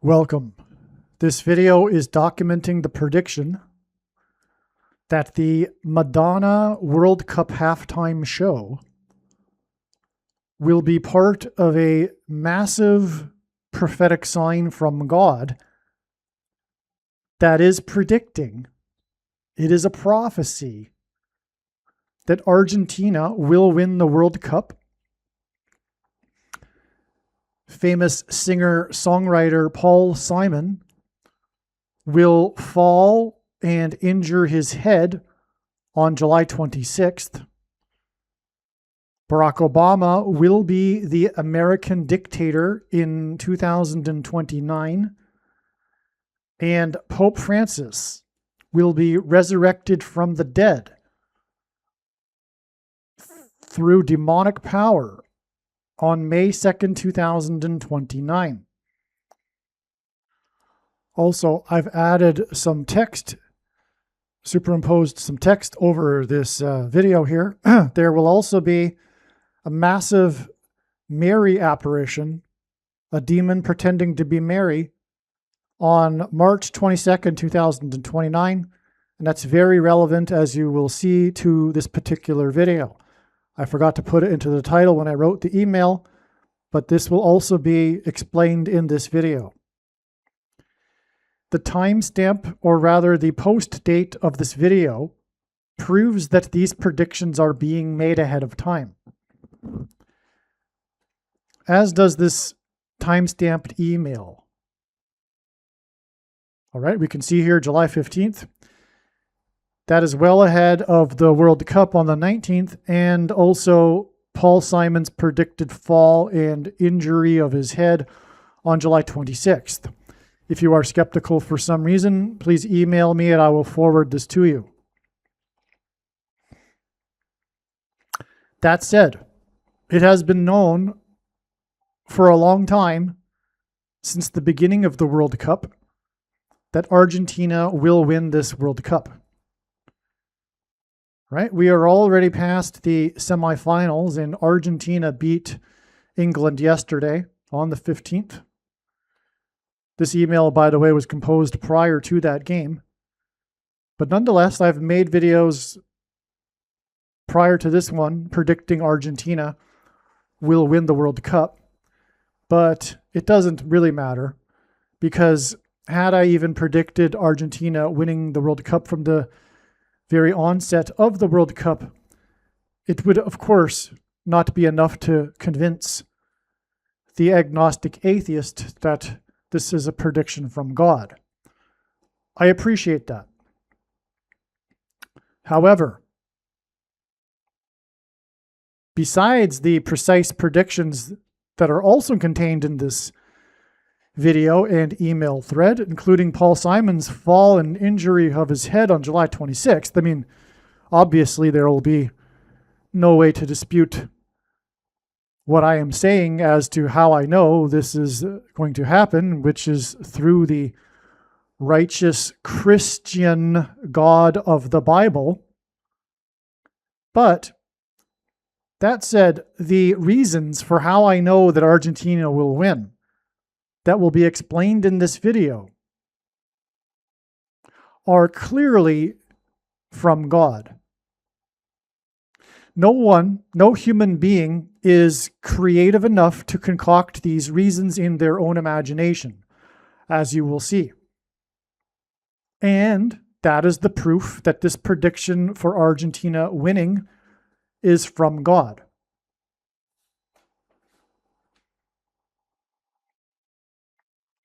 Welcome. This video is documenting the prediction that the Madonna World Cup halftime show will be part of a massive prophetic sign from God that is predicting, it is a prophecy, that Argentina will win the World Cup. Famous singer-songwriter Paul Simon will fall and injure his head on July 26th. Barack Obama will be the American dictator in 2029. And Pope Francis will be resurrected from the dead through demonic power on May 2nd, 2029. Also, I've added some text, superimposed some text over this video here. There will also be a massive Mary apparition, a demon pretending to be Mary, on March 22nd, 2029. And that's very relevant, as you will see, to this particular video. I forgot to put it into the title when I wrote the email, but this will also be explained in this video. The timestamp, or rather the post date of this video, proves that these predictions are being made ahead of time, as does this timestamped email. All right, we can see here July 15th. That is well ahead of the World Cup on the 19th, and also Paul Simon's predicted fall and injury of his head on July 26th. If you are skeptical for some reason, please email me and I will forward this to you. That said, it has been known for a long time, since the beginning of the World Cup, that Argentina will win this World Cup. Right? We are already past the semifinals, and Argentina beat England yesterday on the 15th. This email, by the way, was composed prior to that game. But nonetheless, I've made videos prior to this one predicting Argentina will win the World Cup. But it doesn't really matter, because had I even predicted Argentina winning the World Cup from the very onset of the World Cup, it would, of course, not be enough to convince the agnostic atheist that this is a prediction from God. I appreciate that. However, besides the precise predictions that are also contained in this video and email thread, including Paul Simon's fall and injury of his head on July 26th. I mean, obviously there will be no way to dispute what I am saying as to how I know this is going to happen, which is through the righteous Christian God of the Bible. But that said, the reasons for how I know that Argentina will win, that will be explained in this video, are clearly from God. No human being is creative enough to concoct these reasons in their own imagination, as you will see. And that is the proof that this prediction for Argentina winning is from God.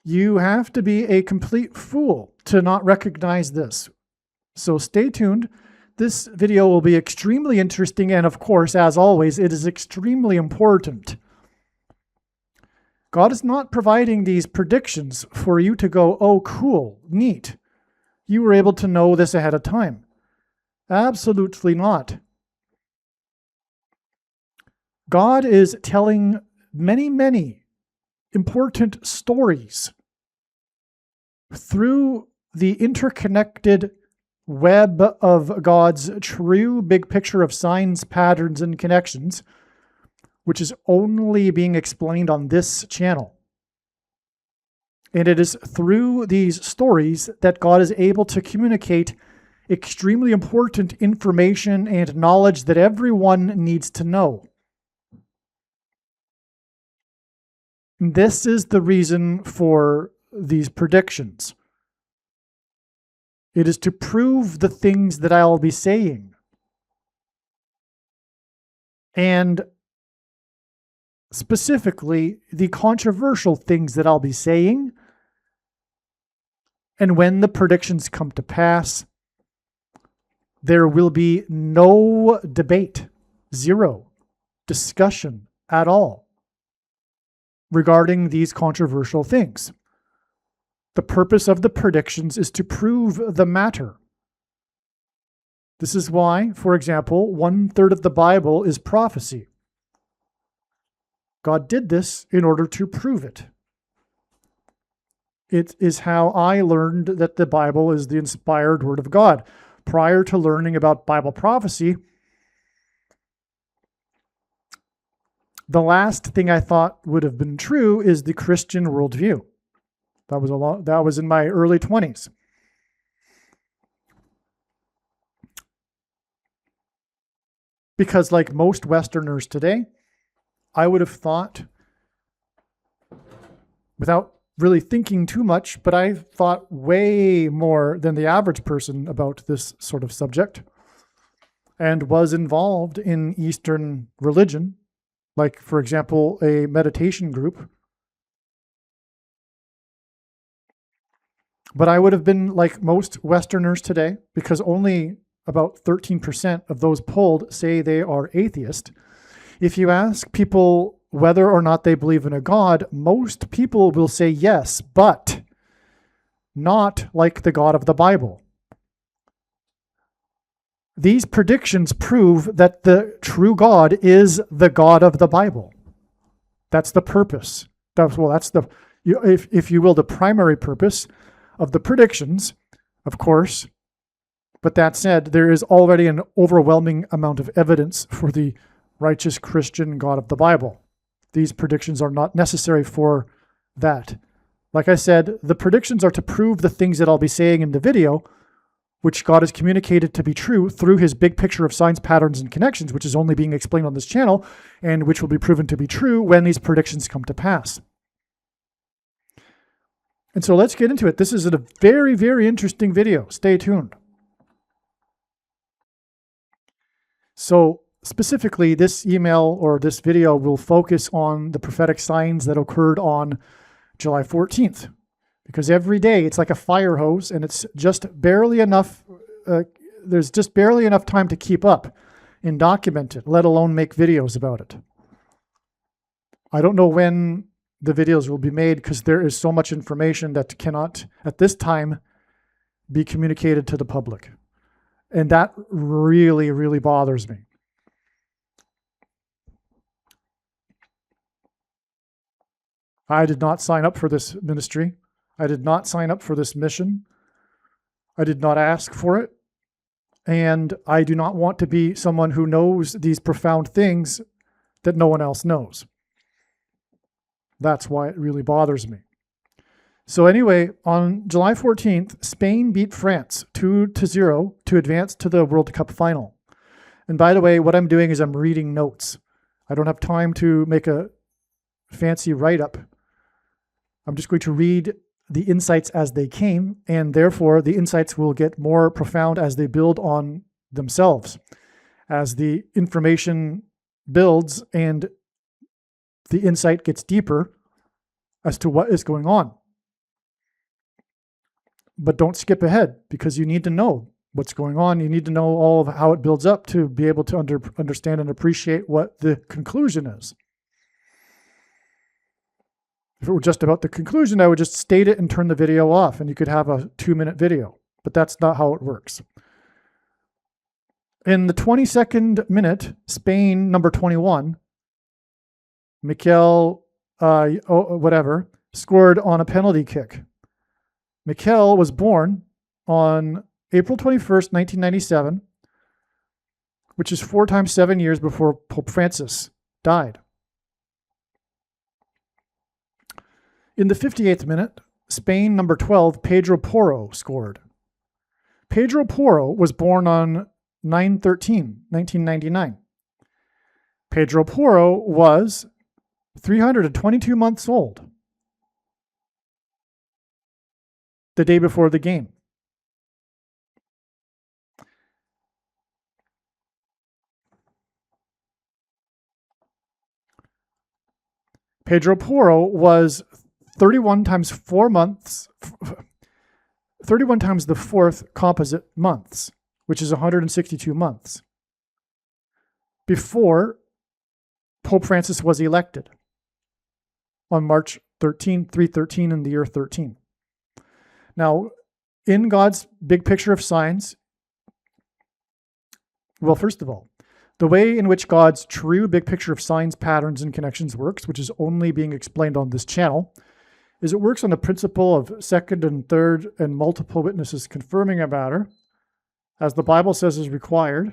You have to be a complete fool to not recognize this. So stay tuned. This video will be extremely interesting, and of course, as always, it is extremely important. God is not providing these predictions for you to go, oh, cool, neat. You were able to know this ahead of time. Absolutely not. God is telling many important stories through the interconnected web of God's true big picture of signs, patterns, and connections, which is only being explained on this channel. And it is through these stories that God is able to communicate extremely important information and knowledge that everyone needs to know. And this is the reason for these predictions. It is to prove the things that I'll be saying. And specifically, the controversial things that I'll be saying. And when the predictions come to pass, there will be no debate, zero discussion at all regarding these controversial things. The purpose of the predictions is to prove the matter. This is why, for example, 1/3 of the Bible is prophecy. God did this in order to prove it. It is how I learned that the Bible is the inspired Word of God. Prior to learning about Bible prophecy, the last thing I thought would have been true is the Christian worldview. That was in my early 20s. Because like most Westerners today, I would have thought, without really thinking too much, but I thought way more than the average person about this sort of subject, and was involved in Eastern religion, like, for example, a meditation group. But I would have been like most Westerners today, because only about 13% of those polled say they are atheist. If you ask people whether or not they believe in a God, most people will say yes, but not like the God of the Bible. These predictions prove that the true God is the God of the Bible. That's the purpose. That's the, if you will, the primary purpose of the predictions, of course. But that said, there is already an overwhelming amount of evidence for the righteous Christian God of the Bible. These predictions are not necessary for that. Like I said, the predictions are to prove the things that I'll be saying in the video, which God has communicated to be true through his big picture of signs, patterns, and connections, which is only being explained on this channel, and which will be proven to be true when these predictions come to pass. And so let's get into it. This is a very, very interesting video. Stay tuned. So specifically, this email or this video will focus on the prophetic signs that occurred on July 14th. Because every day it's like a fire hose, and it's just barely enough, there's just barely enough time to keep up and document it, let alone make videos about it. I don't know when the videos will be made, because there is so much information that cannot, at this time, be communicated to the public. And that really, really bothers me. I did not sign up for this ministry. I did not sign up for this mission. I did not ask for it. And I do not want to be someone who knows these profound things that no one else knows. That's why it really bothers me. So anyway, on July 14th, Spain beat France 2-0 to advance to the World Cup final. And by the way, what I'm doing is I'm reading notes. I don't have time to make a fancy write-up. I'm just going to read the insights as they came, and therefore the insights will get more profound as they build on themselves. As the information builds and the insight gets deeper as to what is going on. But don't skip ahead, because you need to know what's going on. You need to know all of how it builds up to be able to understand and appreciate what the conclusion is. If it were just about the conclusion, I would just state it and turn the video off, and you could have a 2-minute video. But that's not how it works. In the 22nd minute, Spain, number 21, Mikel, scored on a penalty kick. Mikel was born on April 21st, 1997, which is 4 times 7 years before Pope Francis died. In the 58th minute, Spain, number 12, Pedro Porro scored. Pedro Porro was born on 9/13/1999. Pedro Porro was 322 months old the day before the game. Pedro Porro was 31 times 4 months, 31 times the fourth composite months, which is 162 months, before Pope Francis was elected on March 13, 313 in the year 13. Now, in God's big picture of signs, well, first of all, the way in which God's true big picture of signs, patterns, and connections works, which is only being explained on this channel, is it works on the principle of second and third and multiple witnesses confirming a matter, as the Bible says is required.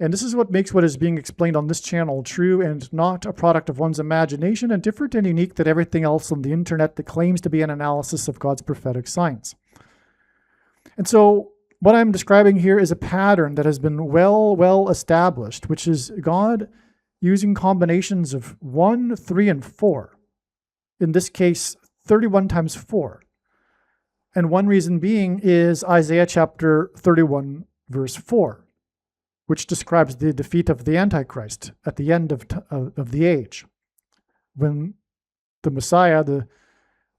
And this is what makes what is being explained on this channel true and not a product of one's imagination and different and unique than everything else on the internet that claims to be an analysis of God's prophetic signs. And so what I'm describing here is a pattern that has been well established, which is God using combinations of 1, 3, and 4. In this case, 31 times 4. And one reason being is Isaiah chapter 31, verse 4, which describes the defeat of the Antichrist at the end of the age, when the Messiah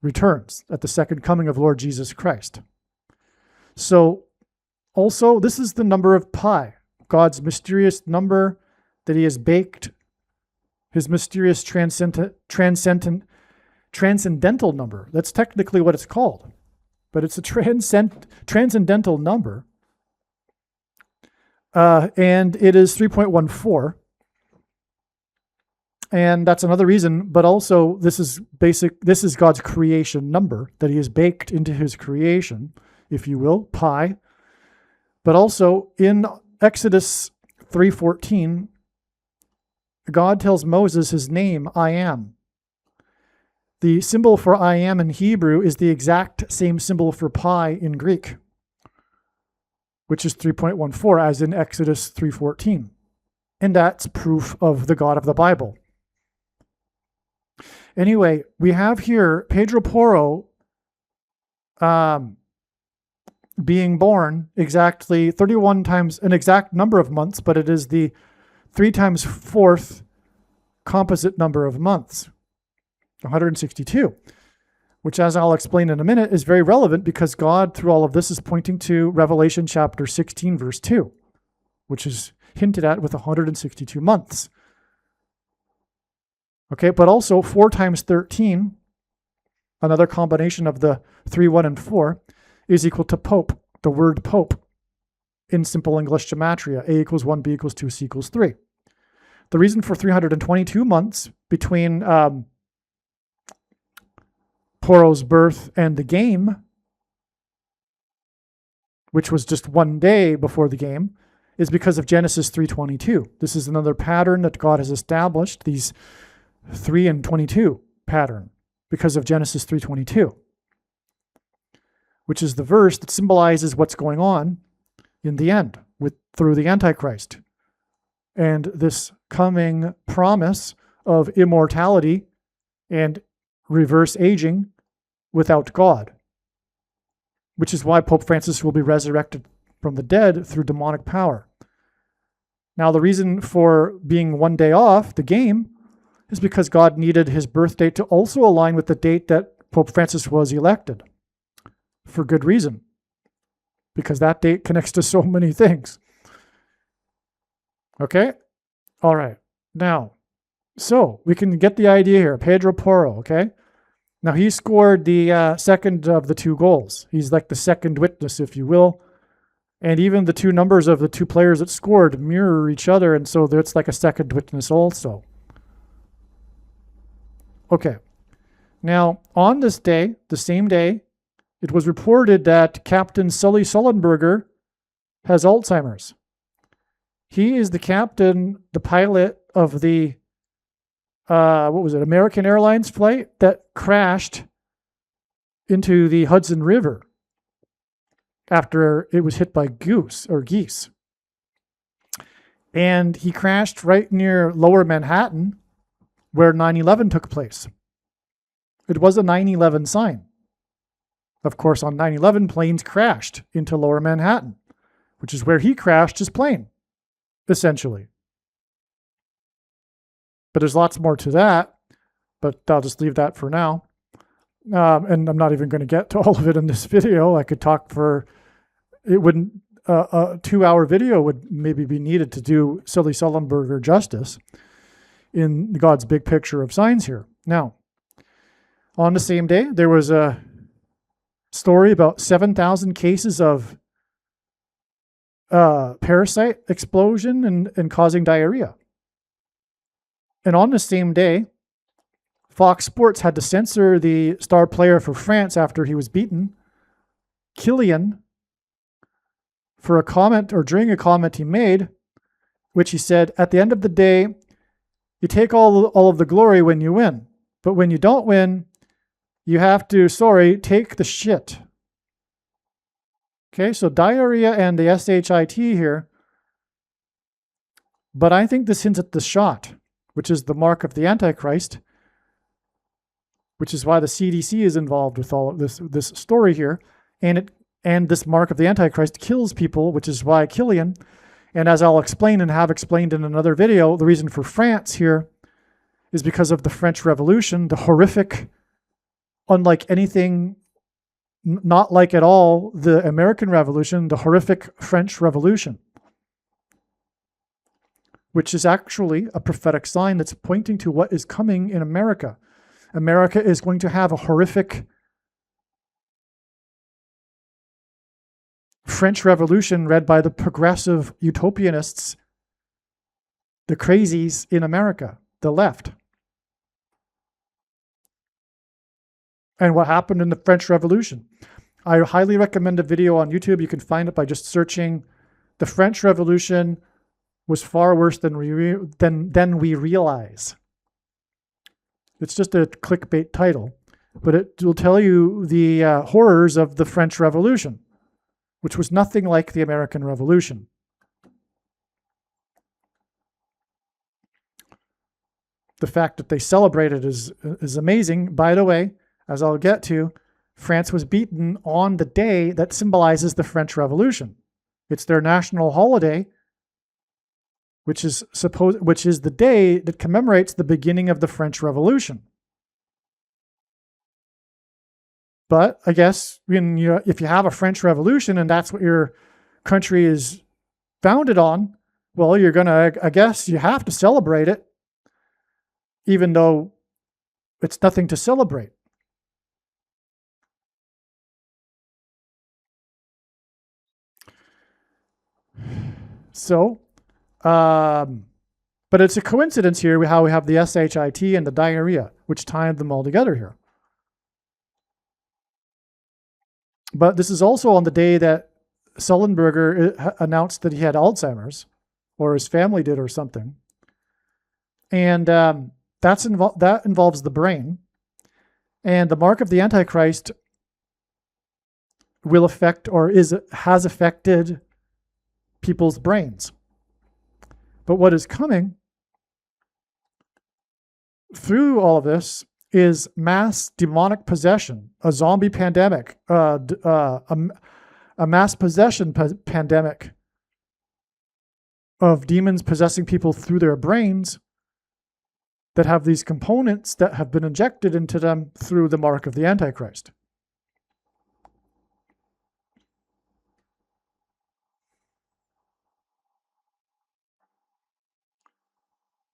returns at the second coming of Lord Jesus Christ. So also, this is the number of pi, God's mysterious number that he has baked, his mysterious transcendental number. That's technically what it's called, but it's a transcendental number. And it is 3.14. And that's another reason, but also this is God's creation number that he has baked into his creation, if you will, pi. But also in Exodus 3:14, God tells Moses his name, I am. The symbol for I am in Hebrew is the exact same symbol for pi in Greek, which is 3.14, as in Exodus 3:14. And that's proof of the God of the Bible. Anyway, we have here Pedro Porro being born exactly 31 times, an exact number of months, but it is the 3 times 4th composite number of months, 162, which, as I'll explain in a minute, is very relevant because God, through all of this, is pointing to Revelation chapter 16, verse 2, which is hinted at with 162 months. Okay, but also 4 times 13, another combination of the 3, 1, and 4, is equal to Pope, the word Pope, in simple English gematria. A equals 1, B equals 2, C equals 3. The reason for 322 months between Porro's birth and the game, which was just one day before the game, is because of Genesis 3:22. This is another pattern that God has established, these 3 and 22 pattern, because of Genesis 3:22. Which is the verse that symbolizes what's going on in the end through the Antichrist. And this coming promise of immortality and reverse aging without God, which is why Pope Francis will be resurrected from the dead through demonic power. Now, the reason for being one day off the game is because God needed his birth date to also align with the date that Pope Francis was elected. For good reason, because that date connects to so many things. Okay? All right. Now, so we can get the idea here. Pedro Porro, okay? Now, he scored the second of the 2 goals. He's like the second witness, if you will. And even the 2 numbers of the 2 players that scored mirror each other, and so it's like a second witness also. Okay. Now, on this day, the same day, it was reported that Captain Sully Sullenberger has Alzheimer's. He is the captain, the pilot of the, American Airlines flight that crashed into the Hudson River after it was hit by geese. And he crashed right near Lower Manhattan, where 9/11 took place. It was a 9/11 sign. Of course, on 9/11, planes crashed into Lower Manhattan, which is where he crashed his plane, essentially. But there's lots more to that, but I'll just leave that for now. And I'm not even going to get to all of it in this video. I could talk for, it wouldn't, a 2-hour video would maybe be needed to do Silly Sullenberger justice in God's big picture of signs here. Now, on the same day, there was a story about 7,000 cases of parasite explosion and causing diarrhea. And on the same day, Fox Sports had to censor the star player for France after he was beaten, Kylian, for a comment, or during a comment he made, which he said, at the end of the day, you take all of the glory when you win. But when you don't win, you have to, take the shit. Okay, so diarrhea and the SHIT here. But I think this hints at the shot, which is the mark of the Antichrist, which is why the CDC is involved with all of this story here. And this mark of the Antichrist kills people, which is why Kylian, and as I'll explain and have explained in another video, the reason for France here is because of the French Revolution, the horrific, unlike anything, not like at all the American Revolution, the horrific French Revolution, which is actually a prophetic sign that's pointing to what is coming in America. America is going to have a horrific French Revolution led by the progressive utopianists, the crazies in America, the left. And what happened in the French Revolution? I highly recommend a video on YouTube. You can find it by just searching "The French Revolution was far worse than we realize." It's just a clickbait title, but it will tell you the horrors of the French Revolution, which was nothing like the American Revolution. The fact that they celebrate it is amazing. By the way, as I'll get to, France was beaten on the day that symbolizes the French Revolution. It's their national holiday, which is the day that commemorates the beginning of the French Revolution. But I guess if you have a French Revolution and that's what your country is founded on, well, I guess you have to celebrate it, even though it's nothing to celebrate. So, but it's a coincidence here how we have the SHIT and the diarrhea, which tied them all together here. But this is also on the day that Sullenberger announced that he had Alzheimer's, or his family did, or something. And that involves the brain. And the mark of the Antichrist will affect, or has affected, people's brains. But what is coming through all of this is mass demonic possession, a zombie pandemic, a mass possession pandemic of demons possessing people through their brains that have these components that have been injected into them through the mark of the Antichrist.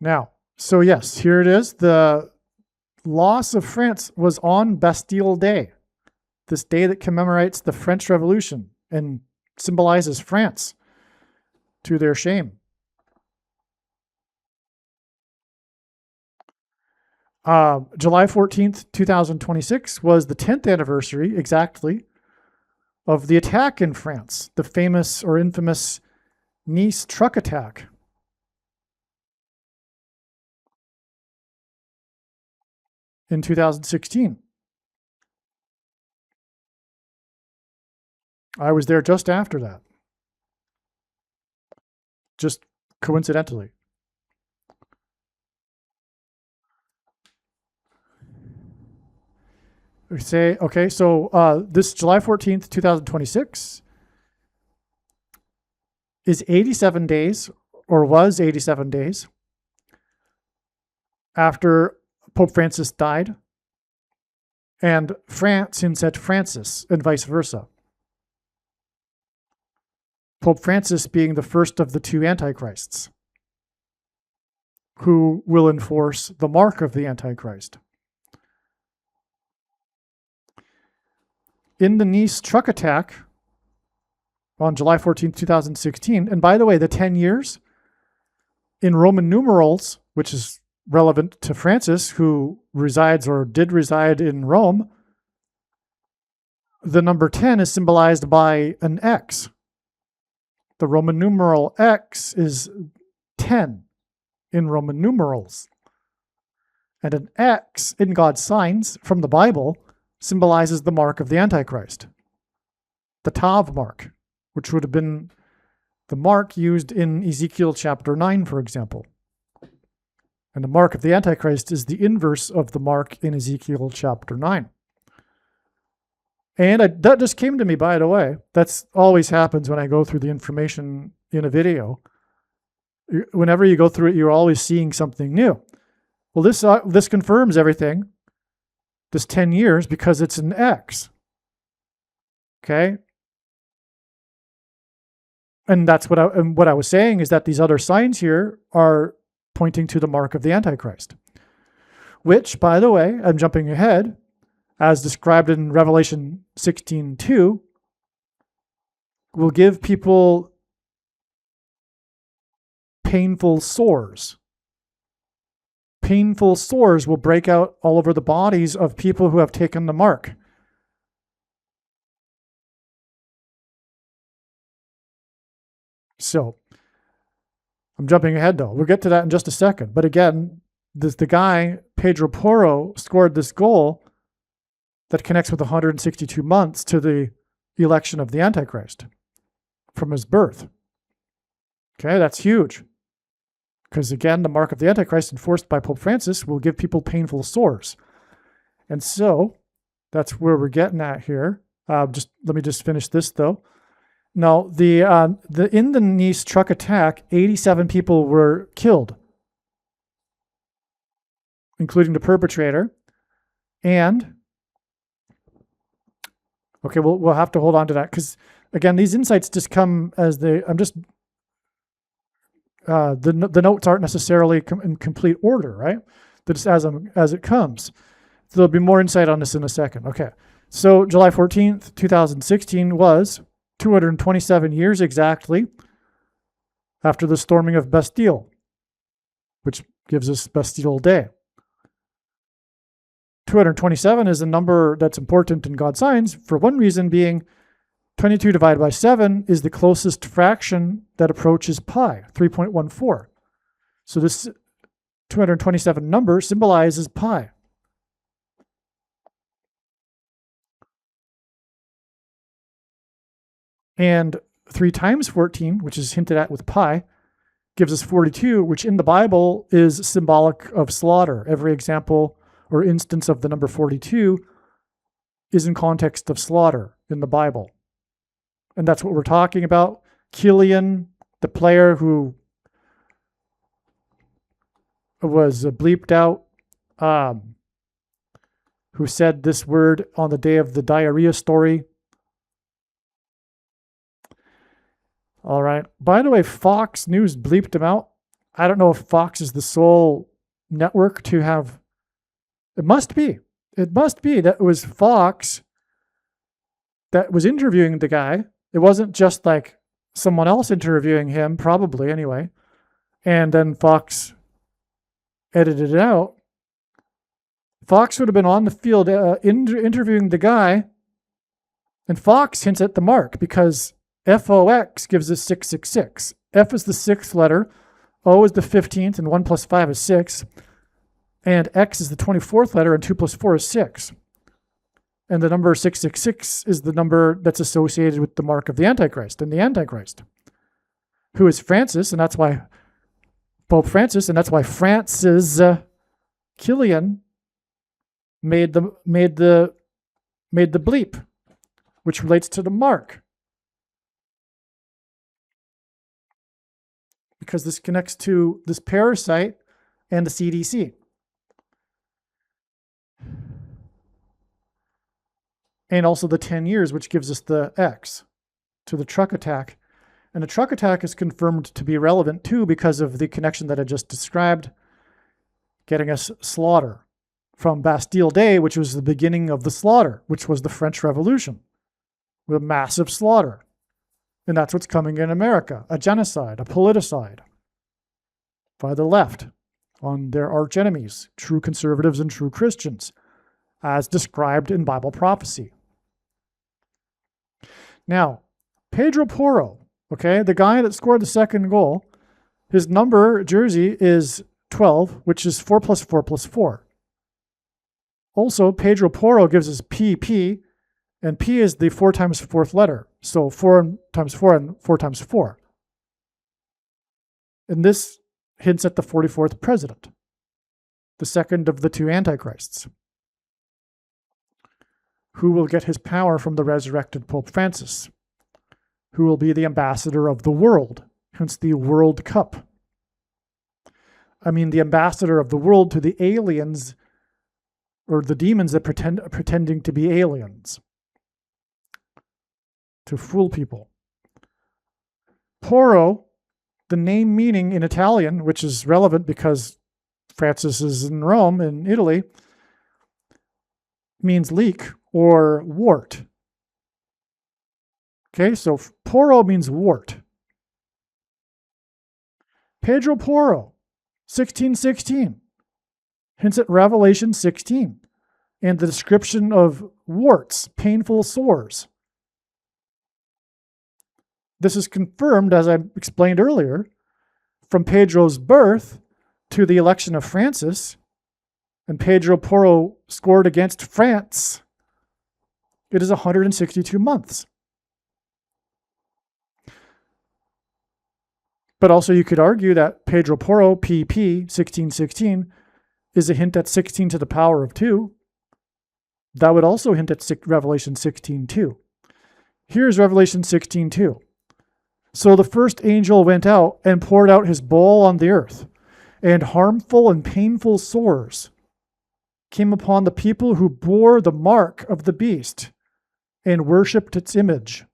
Now, so yes, here it is. The loss of France was on Bastille Day, this day that commemorates the French Revolution and symbolizes France, to their shame. July 14th, 2026 was the 10th anniversary, exactly, of the attack in France, the famous or infamous Nice truck attack. In 2016. I was there just after that. Just coincidentally. We say, okay, so this July 14th, 2026 is 87 days, or was 87 days, after Pope Francis died, and France hints Francis, and vice versa. Pope Francis being the first of the two antichrists, who will enforce the mark of the Antichrist. In the Nice truck attack on July 14, 2016, and by the way, the 10 years in Roman numerals, which is relevant to Francis, who resides or did reside in Rome, the number 10 is symbolized by an X. The Roman numeral X is 10 in Roman numerals. And an X in God's signs from the Bible symbolizes the mark of the Antichrist, the Tav mark, which would have been the mark used in Ezekiel chapter 9, for example. And the mark of the Antichrist is the inverse of the mark in Ezekiel chapter 9. And that just came to me, by the way. That's always happens when I go through the information in a video. Whenever you go through it, you're always seeing something new. Well, this confirms everything, this 10 years, because it's an X. Okay? And that's what I was saying, is that these other signs here are pointing to the mark of the Antichrist. Which, by the way, I'm jumping ahead, as described in Revelation 16:2, will give people painful sores. Painful sores will break out all over the bodies of people who have taken the mark. So, I'm jumping ahead though. We'll get to that in just a second. But again, the guy, Pedro Porro, scored this goal that connects with 162 months to the election of the Antichrist from his birth. Okay, that's huge. Because again, the mark of the Antichrist enforced by Pope Francis will give people painful sores. And so, that's where we're getting at here. Let me just finish this though. Now, in the Nice truck attack, 87 people were killed, including the perpetrator. And okay, we'll have to hold on to that, because again, these insights just come as the notes aren't necessarily in complete order, right? But just as it comes. So there'll be more insight on this in a second. Okay, so July 14th, 2016 was 227 years exactly after the storming of Bastille, which gives us Bastille Day. 227 is a number that's important in God's signs, for one reason being 22 divided by 7 is the closest fraction that approaches pi, 3.14. So this 227 number symbolizes pi. And 3 times 14, which is hinted at with pi, gives us 42, which in the Bible is symbolic of slaughter. Every example or instance of the number 42 is in context of slaughter in the Bible. And that's what we're talking about. Killian, the player who was bleeped out, who said this word on the day of the diarrhea story. All right. By the way, Fox News bleeped him out. I don't know if Fox is the sole network to have. It must be. It must be that it was Fox that was interviewing the guy. It wasn't just like someone else interviewing him, probably anyway. And then Fox edited it out. Fox would have been on the field interviewing the guy. And Fox hints at the mark because FOX gives us 666. F is the 6th letter, O is the 15th, and 1 plus 5 is 6. And X is the 24th letter, and 2 plus 4 is 6. And the number 666 is the number that's associated with the mark of the Antichrist and the Antichrist, who is Francis, and that's why Pope Francis, and that's why Francis Killian made the bleep, which relates to the mark, because this connects to this parasite and the CDC. And also the 10 years, which gives us the X to the truck attack. And the truck attack is confirmed to be relevant too because of the connection that I just described, getting us slaughter from Bastille Day, which was the beginning of the slaughter, which was the French Revolution, with a massive slaughter. And that's what's coming in America, a genocide, a politicide by the left on their arch enemies, true conservatives and true Christians, as described in Bible prophecy. Now, Pedro Porro, okay, the guy that scored the second goal, his number jersey is 12, which is 4 plus 4 plus 4. Also, Pedro Porro gives us PP, and P is the 4 times 4th letter. So 4 times 4 and 4 times 4. And this hints at the 44th president, the second of the two antichrists, who will get his power from the resurrected Pope Francis, who will be the ambassador of the world, hence the World Cup. I mean, the ambassador of the world to the aliens, or the demons that pretending to be aliens, to fool people. Porro, the name meaning in Italian, which is relevant because Francis is in Rome, in Italy, means leak or wart. Okay, so Porro means wart. Pedro Porro, 1616, hints at Revelation 16 and the description of warts, painful sores. This is confirmed, as I explained earlier, from Pedro's birth to the election of Francis, and Pedro Porro scored against France. It is 162 months. But also you could argue that Pedro Porro, PP, 1616, is a hint at 16 to the power of 2. That would also hint at Revelation 16:2. Here's Revelation 16:2. So the first angel went out and poured out his bowl on the earth, and harmful and painful sores came upon the people who bore the mark of the beast and worshipped its image.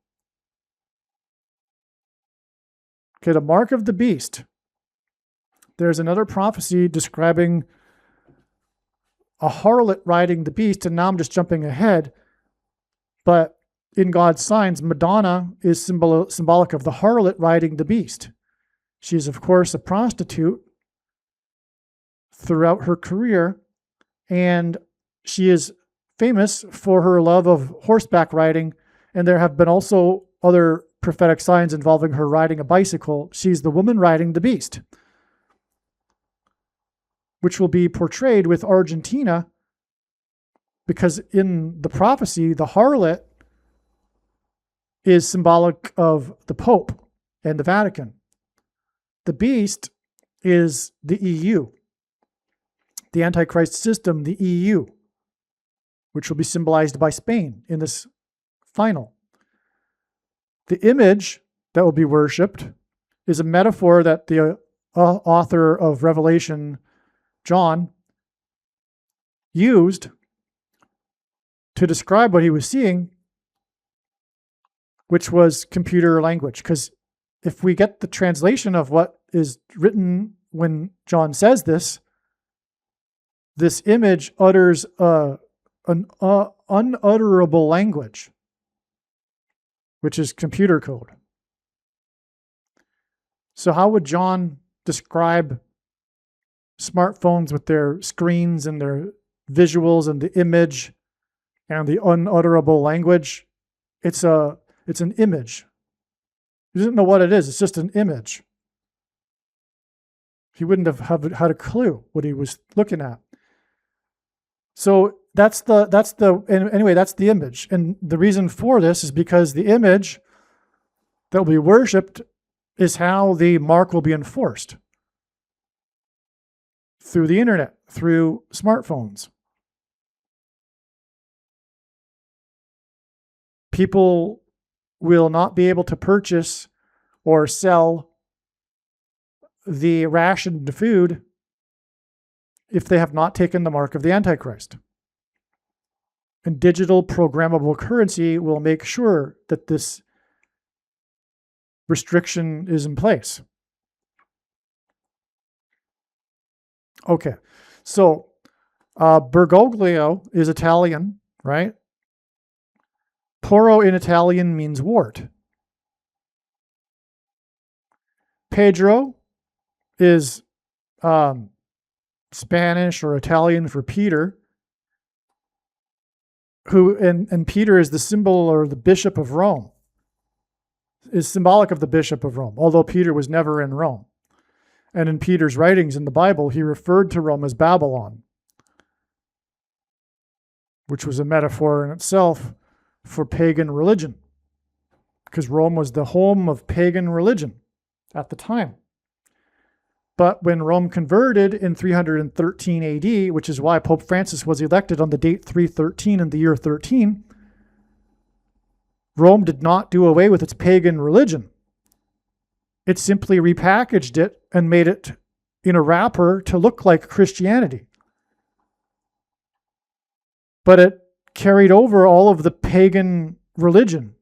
Okay, the mark of the beast. There's another prophecy describing a harlot riding the beast, and now I'm just jumping ahead, but in God's signs, Madonna is symbolic of the harlot riding the beast. She is, of course, a prostitute throughout her career, and she is famous for her love of horseback riding, and there have been also other prophetic signs involving her riding a bicycle. She's the woman riding the beast, which will be portrayed with Argentina, because in the prophecy, the harlot is symbolic of the Pope and the Vatican. The beast is the EU, the Antichrist system, the EU, which will be symbolized by Spain in this final. The image that will be worshipped is a metaphor that the author of Revelation, John, used to describe what he was seeing, which was computer language. Because if we get the translation of what is written when John says this image utters an unutterable language, which is computer code. So how would John describe smartphones with their screens and their visuals and the image and the unutterable language? It's an image. He doesn't know what it is. It's just an image. He wouldn't have had a clue what he was looking at. So that's the image. And the reason for this is because the image that will be worshipped is how the mark will be enforced. Through the internet, through smartphones. People will not be able to purchase or sell the rationed food if they have not taken the mark of the Antichrist. And digital programmable currency will make sure that this restriction is in place. Okay, so Bergoglio is Italian, right? Poro in Italian means wart. Pedro is Spanish or Italian for Peter, who and Peter is the symbol or the bishop of Rome, is symbolic of the bishop of Rome, although Peter was never in Rome. And in Peter's writings in the Bible, he referred to Rome as Babylon, which was a metaphor in itself for pagan religion, because Rome was the home of pagan religion at the time. But when Rome converted in 313 AD, which is why Pope Francis was elected on the date 313 in the year 13, Rome did not do away with its pagan religion. It simply repackaged it and made it in a wrapper to look like Christianity. But it carried over all of the pagan religion,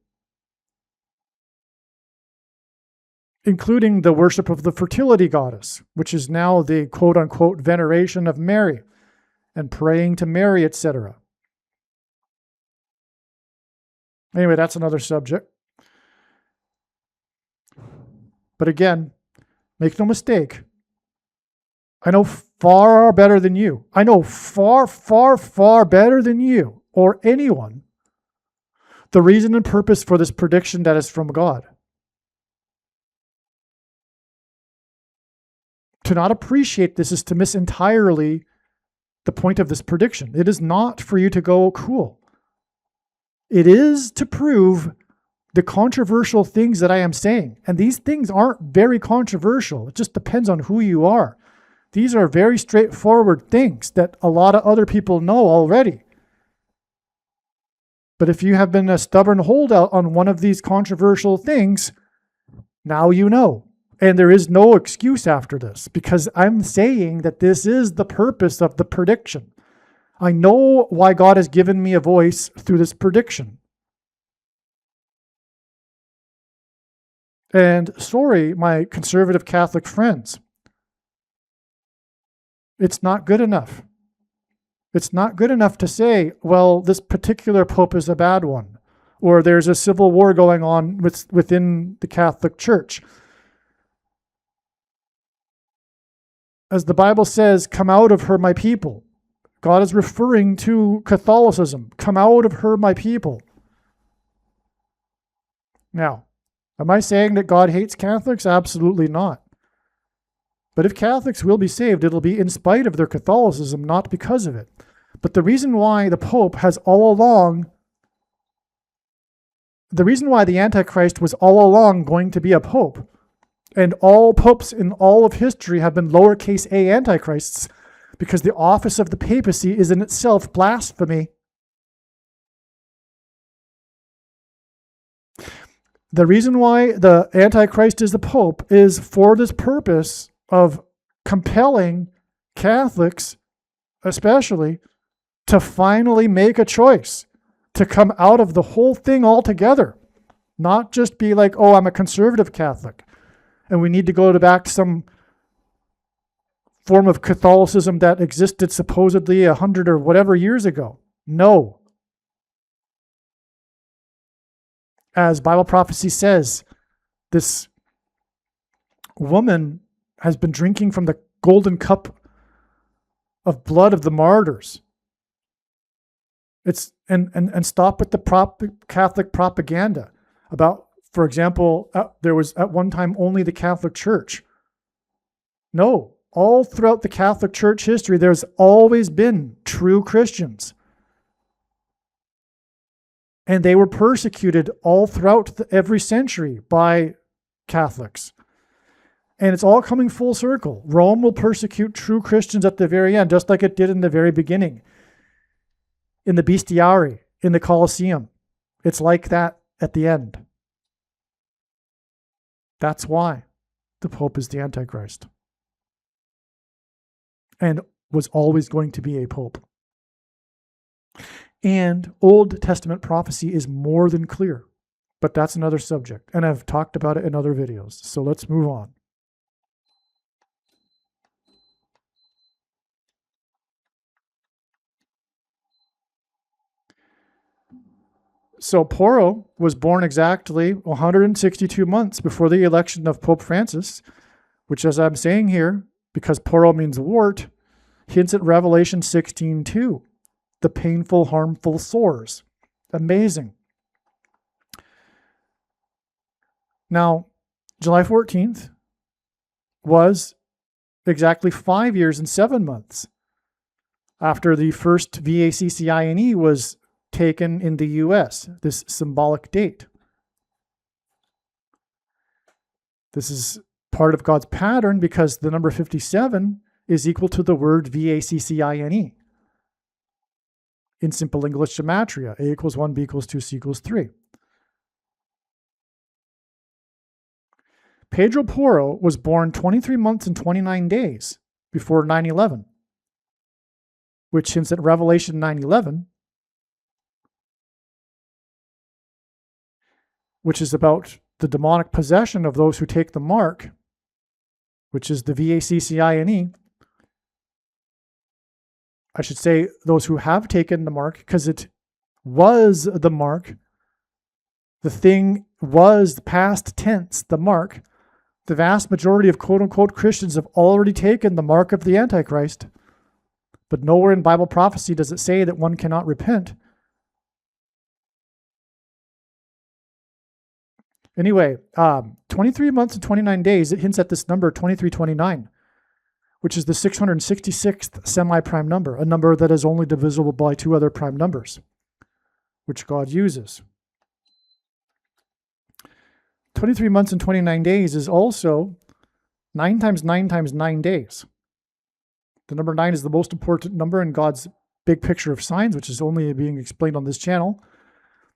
including the worship of the fertility goddess, which is now the quote-unquote veneration of Mary and praying to Mary, etc. Anyway, that's another subject. But again, make no mistake, I know far better than you. I know far, far, far better than you or anyone the reason and purpose for this prediction that is from God. To not appreciate this is to miss entirely the point of this prediction. It is not for you to go, cool. It is to prove the controversial things that I am saying. And these things aren't very controversial. It just depends on who you are. These are very straightforward things that a lot of other people know already. But if you have been a stubborn holdout on one of these controversial things, now you know. And there is no excuse after this, because I'm saying that this is the purpose of the prediction. I know why God has given me a voice through this prediction. And sorry, my conservative Catholic friends, it's not good enough. It's not good enough to say, well, this particular pope is a bad one, or there's a civil war going on within the Catholic Church. As the Bible says, come out of her, my people. God is referring to Catholicism. Come out of her, my people. Now, am I saying that God hates Catholics? Absolutely not. But if Catholics will be saved, it'll be in spite of their Catholicism, not because of it. But the reason why the Pope has all along, the reason why the Antichrist was all along going to be a Pope, and all popes in all of history have been lowercase a antichrists, because the office of the papacy is in itself blasphemy. The reason why the Antichrist is the Pope is for this purpose of compelling Catholics, especially, to finally make a choice, to come out of the whole thing altogether. Not just be like, oh, I'm a conservative Catholic, and we need to go back to some form of Catholicism that existed supposedly 100 or whatever years ago. No. As Bible prophecy says, this woman has been drinking from the golden cup of blood of the martyrs. It's and stop with the Catholic propaganda about, for example, there was at one time only the Catholic Church. No, all throughout the Catholic Church history, there's always been true Christians. And they were persecuted all throughout every century by Catholics. And it's all coming full circle. Rome will persecute true Christians at the very end, just like it did in the very beginning. In the Bestiary, in the Colosseum. It's like that at the end. That's why the Pope is the Antichrist. And was always going to be a Pope. And Old Testament prophecy is more than clear. But that's another subject. And I've talked about it in other videos. So let's move on. So Porro was born exactly 162 months before the election of Pope Francis, which, as I'm saying here, because Porro means wart, hints at Revelation 16:2, the painful, harmful sores. Amazing. Now, July 14th was exactly 5 years and 7 months after the first VACCINE was taken in the US, this symbolic date. This is part of God's pattern because the number 57 is equal to the word VACCINE. In simple English gematria, A equals 1, B equals 2, C equals 3. Pedro Porro was born 23 months and 29 days before 9/11, which hints at Revelation 9/11, which is about the demonic possession of those who take the mark, which is the VACCINE. I should say those who have taken the mark, because it was the mark. The thing was past tense, the mark. The vast majority of quote-unquote Christians have already taken the mark of the Antichrist. But nowhere in Bible prophecy does it say that one cannot repent. Anyway, 23 months and 29 days, it hints at this number 2329, which is the 666th semi-prime number, a number that is only divisible by two other prime numbers, which God uses. 23 months and 29 days is also 9 times 9 times 9 days. The number 9 is the most important number in God's big picture of signs, which is only being explained on this channel.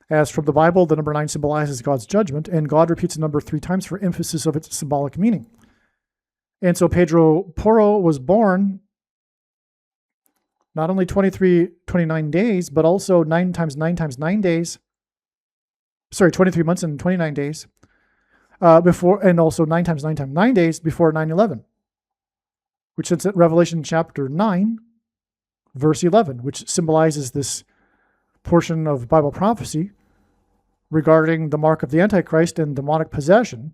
As from the Bible, the number 9 symbolizes God's judgment, and God repeats the number 3 times for emphasis of its symbolic meaning. And so Pedro Porro was born not only 29 days, but also 9 times 9 times 9 days. 23 months and 29 days. Before, and also 9 times 9 times 9 days before 9/11, which is at Revelation chapter 9, verse 11, which symbolizes this portion of Bible prophecy regarding the mark of the Antichrist and demonic possession.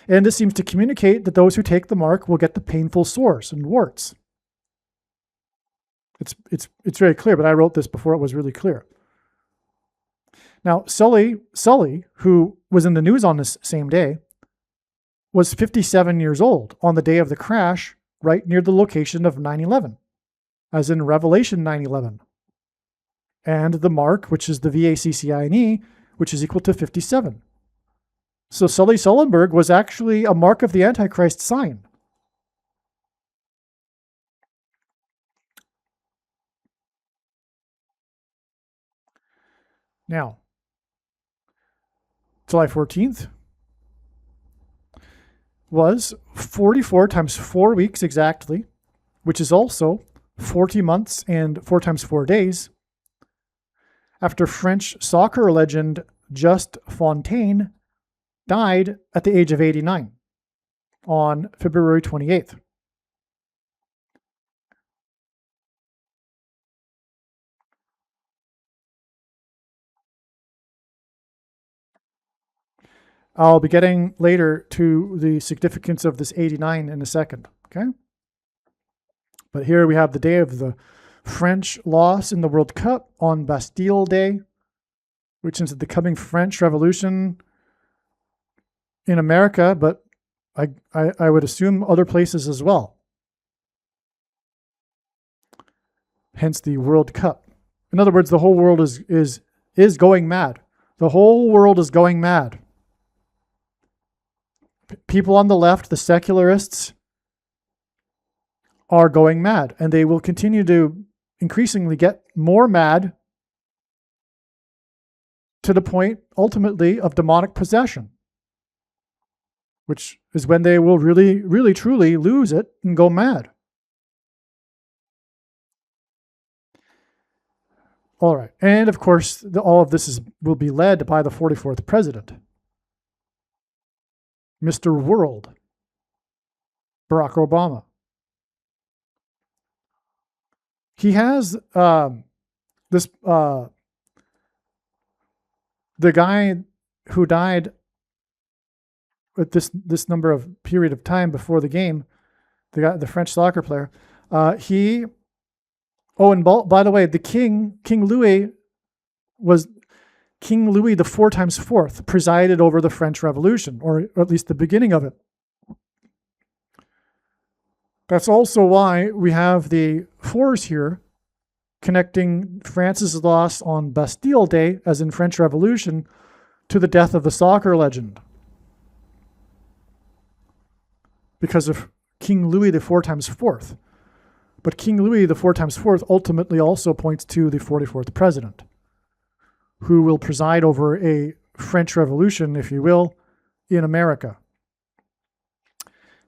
And this seems to communicate that those who take the mark will get the painful sores and warts. It's very clear, but I wrote this before it was really clear. Now, Sully, who was in the news on this same day, was 57 years old on the day of the crash, right near the location of 9/11, as in Revelation 9/11. And the mark, which is the VACCINE, which is equal to 57. So Sully Sullenberg was actually a mark of the Antichrist sign. Now, July 14th was 44 times 4 weeks exactly, which is also 40 months and 4 times 4 days, after French soccer legend Just Fontaine died at the age of 89 on February 28th. I'll be getting later to the significance of this 89 in a second, okay? But here we have the day of the French loss in the World Cup on Bastille Day, which is the coming French Revolution in America, but I would assume other places as well. Hence the World Cup. In other words, the whole world is going mad. The whole world is going mad. People on the left, the secularists, are going mad, and they will continue to increasingly get more mad to the point, ultimately, of demonic possession, which is when they will really, really, truly lose it and go mad. All right. And of course, all of this will be led by the 44th president, Mr. World, Barack Obama. He has the guy who died at this number of period of time before the game, the French soccer player, and by the way, the King Louis the 4 times 4th presided over the French Revolution, or at least the beginning of it. That's also why we have the 4s here connecting France's loss on Bastille Day, as in French Revolution, to the death of the soccer legend. Because of King Louis the 4 times 4th. But King Louis the 4 times 4th ultimately also points to the 44th president, who will preside over a French Revolution, if you will, in America.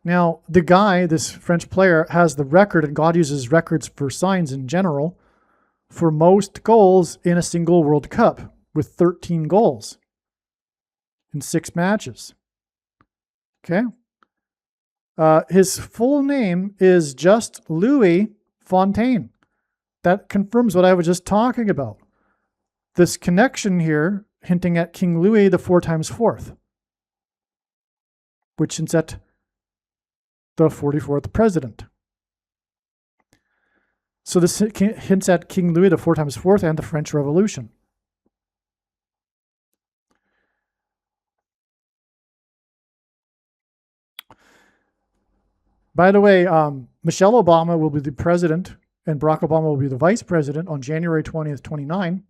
Now, the guy, this French player, has the record, and God uses records for signs in general, for most goals in a single World Cup, with 13 goals in 6 matches. Okay? His full name is just Louis Fontaine. That confirms what I was just talking about. This connection here, hinting at King Louis the 4 times 4th, which hints at the 44th president. So this hints at King Louis the 4 times 4th and the French Revolution. By the way, Michelle Obama will be the president and Barack Obama will be the vice president on January 20th, 29.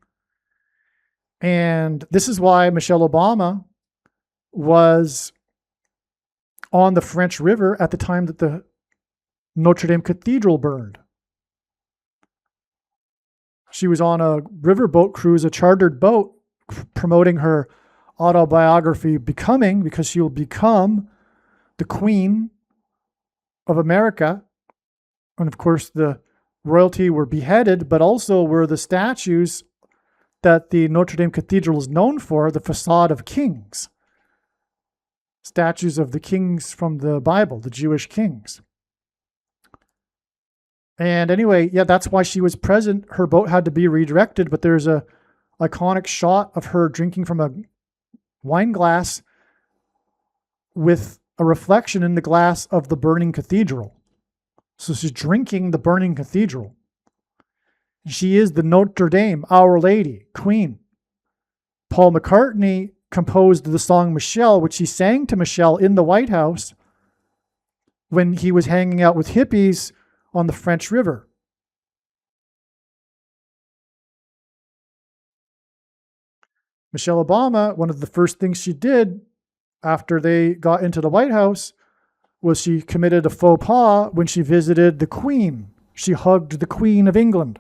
And this is why Michelle Obama was on the French River at the time that the Notre Dame Cathedral burned. She was on a riverboat cruise, a chartered boat, promoting her autobiography, Becoming, because she will become the Queen of America. And of course, the royalty were beheaded, but also were the statues that the Notre Dame Cathedral is known for, the facade of kings. Statues of the kings from the Bible, the Jewish kings. And anyway, yeah, that's why she was present. Her boat had to be redirected, but there's a iconic shot of her drinking from a wine glass with a reflection in the glass of the burning cathedral. So she's drinking the burning cathedral. She is the Notre Dame, Our Lady, Queen. Paul McCartney composed the song Michelle, which he sang to Michelle in the White House when he was hanging out with hippies on the French River. Michelle Obama, one of the first things she did after they got into the White House was she committed a faux pas when she visited the Queen. She hugged the Queen of England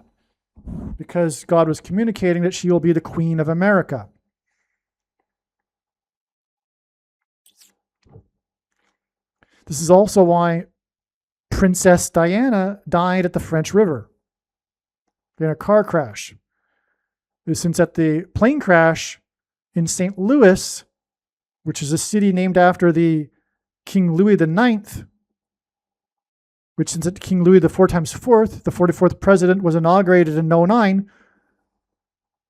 because God was communicating that she will be the Queen of America. This is also why Princess Diana died at the French River in a car crash. Since at the plane crash in St. Louis, which is a city named after the King Louis IX, which since at King Louis the 4 times 4th, the 44th president was inaugurated in 2009,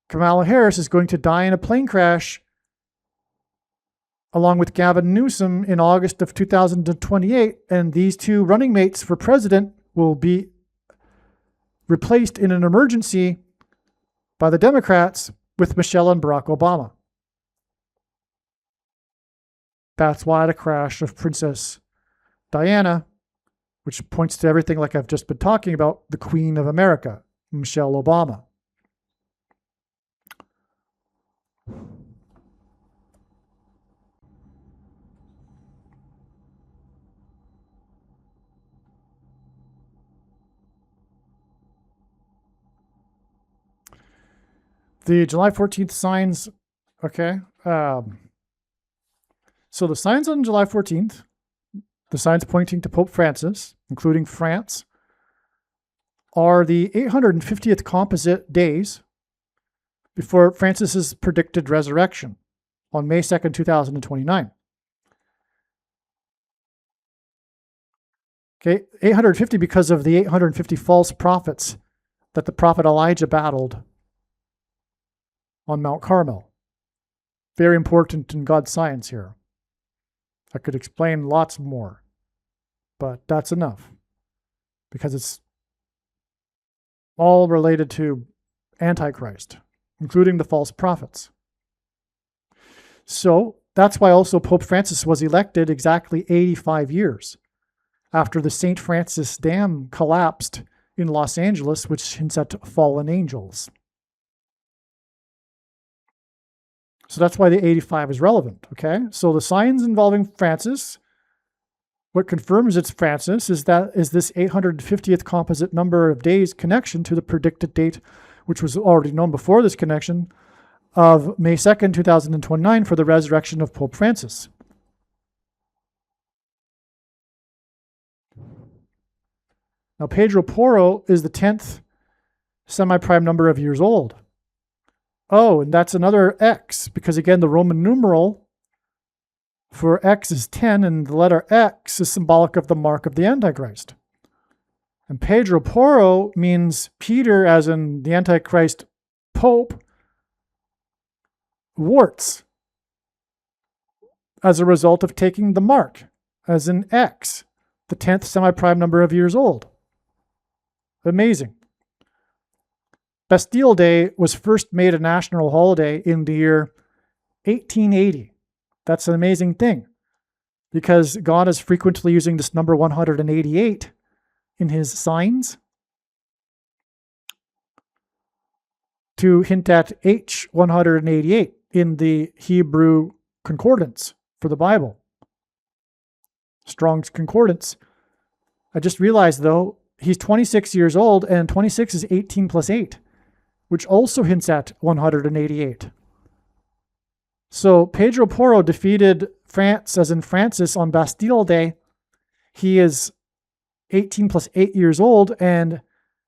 Kamala Harris is going to die in a plane crash along with Gavin Newsom in August of 2028, and these two running mates for president will be replaced in an emergency by the Democrats with Michelle and Barack Obama. That's why the crash of Princess Diana, which points to everything like I've just been talking about, the Queen of America, Michelle Obama. The July 14th signs, okay. So the signs on July 14th, the signs pointing to Pope Francis, including France, are the 850th composite days before Francis's predicted resurrection on May 2nd, 2029. Okay, 850 because of the 850 false prophets that the prophet Elijah battled on Mount Carmel. Very important in God's science here. I could explain lots more, but that's enough because it's all related to Antichrist, including the false prophets. So that's why also Pope Francis was elected exactly 85 years after the St. Francis Dam collapsed in Los Angeles, which hints at fallen angels. So that's why the 85 is relevant, okay? So the signs involving Francis, what confirms it's Francis is this 850th composite number of days connection to the predicted date, which was already known before this connection, of May 2nd, 2029 for the resurrection of Pope Francis. Now, Pedro Porro is the 10th semi-prime number of years old. Oh, and that's another X, because again, the Roman numeral for X is 10, and the letter X is symbolic of the mark of the Antichrist. And Pedro Porro means Peter, as in the Antichrist Pope, warts, as a result of taking the mark, as in X, the 10th semi-prime number of years old. Amazing. Bastille Day was first made a national holiday in the year 1880. That's an amazing thing because God is frequently using this number 188 in his signs to hint at H188 in the Hebrew concordance for the Bible. Strong's concordance. I just realized, though, he's 26 years old, and 26 is 18 plus 8, which also hints at 188. So Pedro Porro defeated France, as in Francis, on Bastille Day. He is 18 plus 8 years old, and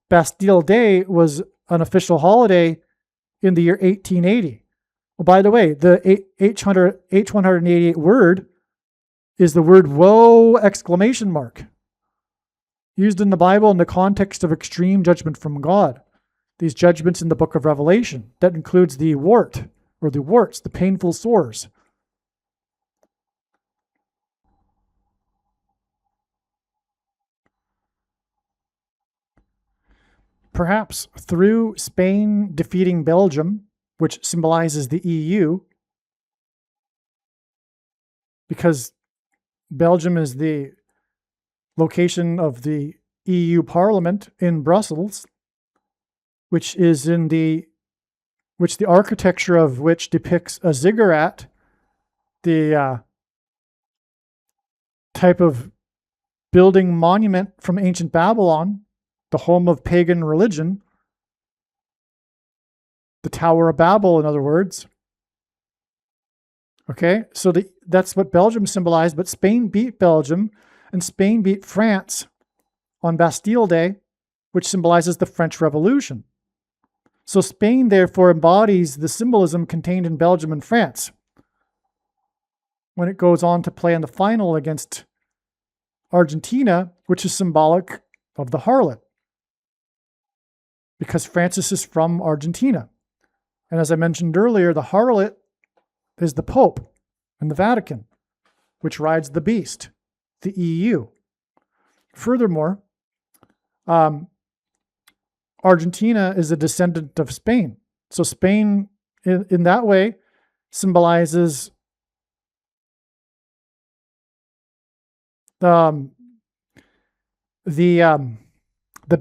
Bastille Day was an official holiday in the year 1880. Oh, by the way, the H188 word is the word woe exclamation mark, used in the Bible in the context of extreme judgment from God. These judgments in the book of Revelation, that includes the wart, or the warts, the painful sores. Perhaps through Spain defeating Belgium, which symbolizes the EU, because Belgium is the location of the EU Parliament in Brussels, which the architecture of which depicts a ziggurat, the type of building monument from ancient Babylon, the home of pagan religion, the Tower of Babel, in other words. Okay, so that's what Belgium symbolized, but Spain beat Belgium, and Spain beat France on Bastille Day, which symbolizes the French Revolution. So Spain, therefore, embodies the symbolism contained in Belgium and France when it goes on to play in the final against Argentina, which is symbolic of the harlot, because Francis is from Argentina. And as I mentioned earlier, the harlot is the Pope and the Vatican, which rides the beast, the EU. Furthermore, Argentina is a descendant of Spain. So Spain, in that way, symbolizes the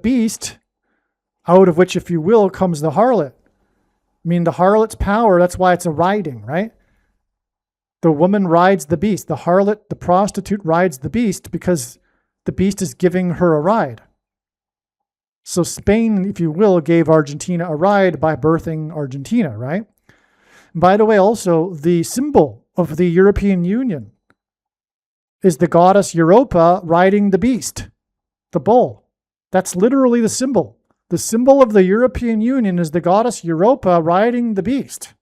beast, out of which, if you will, comes the harlot. I mean, the harlot's power, that's why it's a riding, right? The woman rides the beast. The harlot, the prostitute, rides the beast because the beast is giving her a ride. So Spain, if you will, gave Argentina a ride by birthing Argentina, right? And by the way, also, the symbol of the European Union is the goddess Europa riding the beast, the bull. That's literally the symbol. The symbol of the European Union is the goddess Europa riding the beast.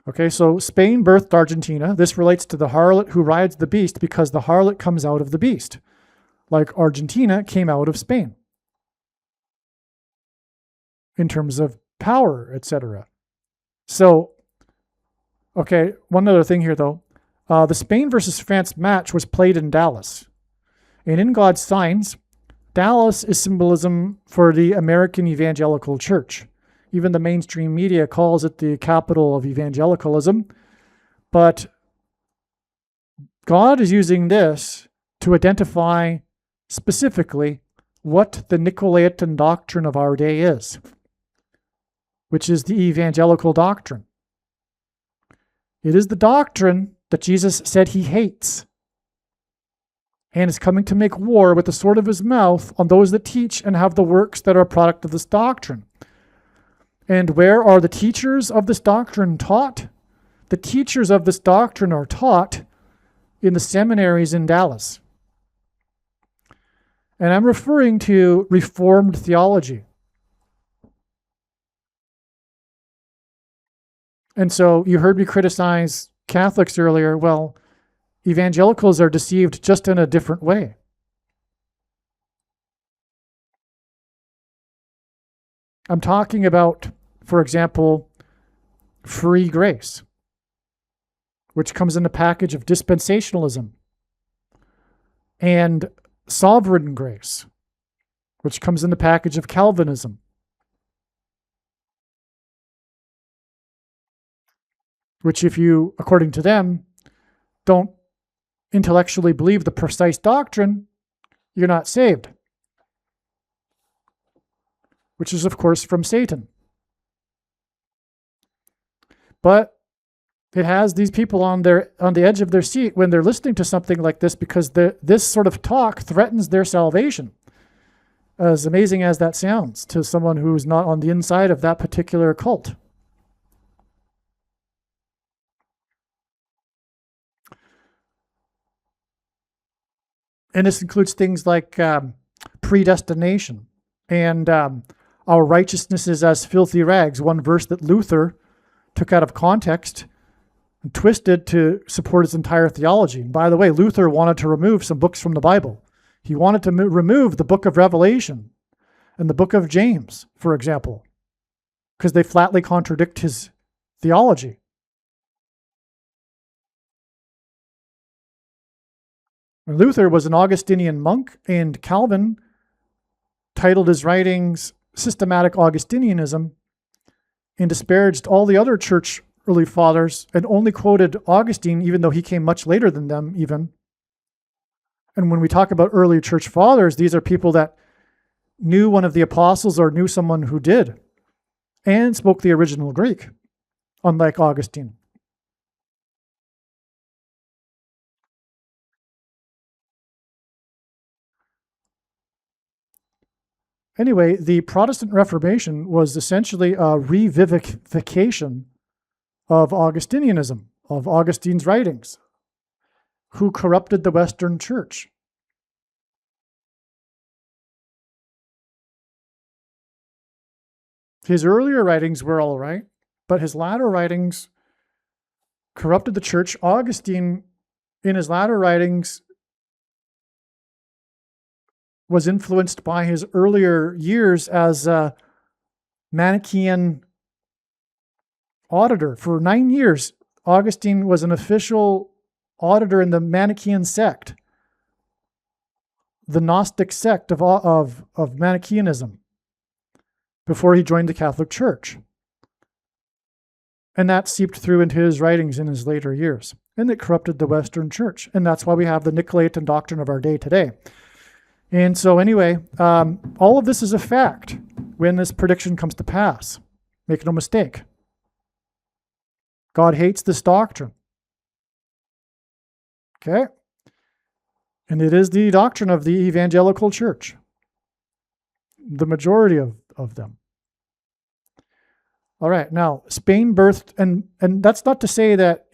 Okay, so Spain birthed Argentina. This relates to the harlot who rides the beast because the harlot comes out of the beast, like Argentina came out of Spain in terms of power, etc. So, okay, one other thing here, though. The Spain versus France match was played in Dallas. And in God's signs, Dallas is symbolism for the American evangelical church. Even the mainstream media calls it the capital of evangelicalism. But God is using this to identify specifically what the Nicolaitan doctrine of our day is, which is the evangelical doctrine. It is the doctrine that Jesus said he hates and is coming to make war with the sword of his mouth on those that teach and have the works that are a product of this doctrine. And where are the teachers of this doctrine taught? The teachers of this doctrine are taught in the seminaries in Dallas. And I'm referring to Reformed theology. And so you heard me criticize Catholics earlier. Well, evangelicals are deceived just in a different way. I'm talking about, for example, free grace, which comes in a package of dispensationalism, and sovereign grace, which comes in the package of Calvinism. Which, if you, according to them, don't intellectually believe the precise doctrine, you're not saved. Which is, of course, from Satan. But it has these people on the edge of their seat when they're listening to something like this, because this sort of talk threatens their salvation. As amazing as that sounds to someone who's not on the inside of that particular cult. And this includes things like predestination and our righteousness is as filthy rags, one verse that Luther took out of context and twisted to support his entire theology. And by the way, Luther wanted to remove some books from the Bible. He wanted to remove the book of Revelation and the book of James, for example, because they flatly contradict his theology. And Luther was an Augustinian monk, and Calvin titled his writings Systematic Augustinianism and disparaged all the other church early fathers and only quoted Augustine, even though he came much later than them even. And when we talk about early church fathers, these are people that knew one of the apostles or knew someone who did and spoke the original Greek, unlike Augustine. Anyway, the Protestant Reformation was essentially a revivification of Augustinianism, of Augustine's writings, who corrupted the Western Church. His earlier writings were all right, but his latter writings corrupted the church. Augustine, in his latter writings, was influenced by his earlier years as a Manichaean auditor. For 9 years, Augustine was an official auditor in the Manichaean sect, the Gnostic sect of Manichaeanism, before he joined the Catholic Church. And that seeped through into his writings in his later years. And it corrupted the Western Church. And that's why we have the Nicolaitan doctrine of our day today. And so anyway, all of this is a fact when this prediction comes to pass. Make no mistake. God hates this doctrine. Okay? And it is the doctrine of the evangelical church. The majority of them. All right, now Spain birthed, and that's not to say that,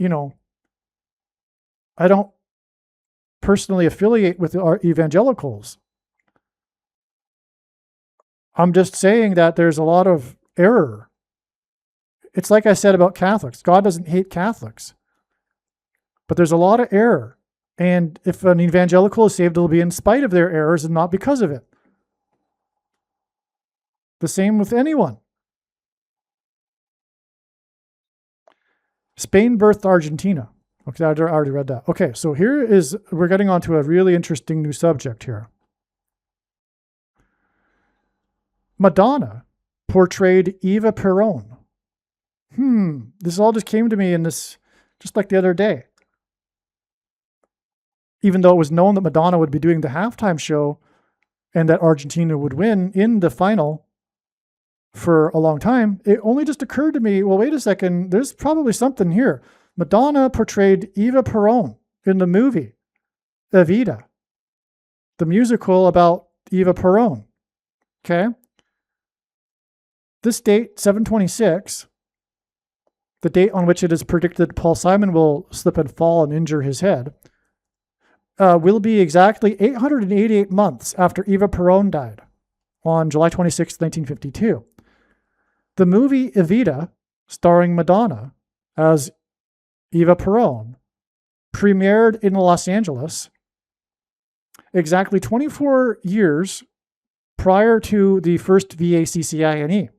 I don't personally affiliate with our evangelicals. I'm just saying that there's a lot of error. It's like I said about Catholics. God doesn't hate Catholics, but there's a lot of error. And if an evangelical is saved, it'll be in spite of their errors and not because of it. The same with anyone. Spain birthed Argentina. Okay, I already read that. Okay, so we're getting onto a really interesting new subject here. Madonna portrayed Eva Perón. This all just came to me just like the other day. Even though it was known that Madonna would be doing the halftime show and that Argentina would win in the final for a long time, it only just occurred to me, well, wait a second, there's probably something here. Madonna portrayed Eva Perón in the movie Evita, the musical about Eva Perón. Okay? This date, 7/26, the date on which it is predicted Paul Simon will slip and fall and injure his head, will be exactly 888 months after Eva Perón died on July 26, 1952. The movie Evita, starring Madonna as Eva Perón, premiered in Los Angeles exactly 24 years prior to the first VACCINE.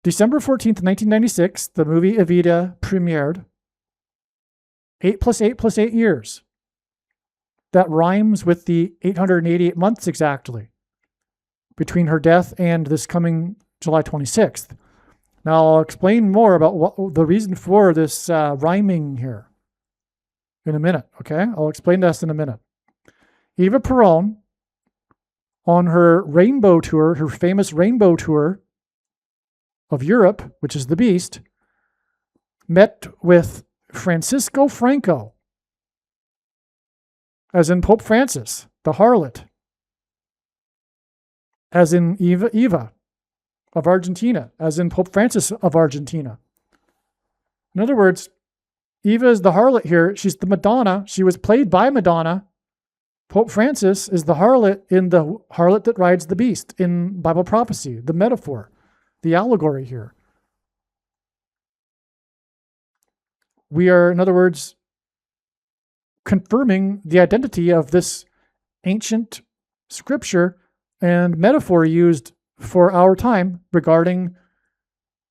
December 14th, 1996, the movie Evita premiered. 8 + 8 + 8 years. That rhymes with the 888 months exactly between her death and this coming July 26th. Now, I'll explain more about what the reason for this rhyming here in a minute, okay? I'll explain this in a minute. Eva Perón, on her rainbow tour, her famous rainbow tour of Europe, which is the Beast, met with Francisco Franco, as in Pope Francis, the harlot, as in Eva of Argentina, as in Pope Francis of Argentina. In other words, Eva is the harlot here. She's the Madonna. She was played by Madonna. Pope Francis is the harlot in the harlot that rides the beast in Bible prophecy, the metaphor, the allegory here. We are, in other words, confirming the identity of this ancient scripture and metaphor used for our time regarding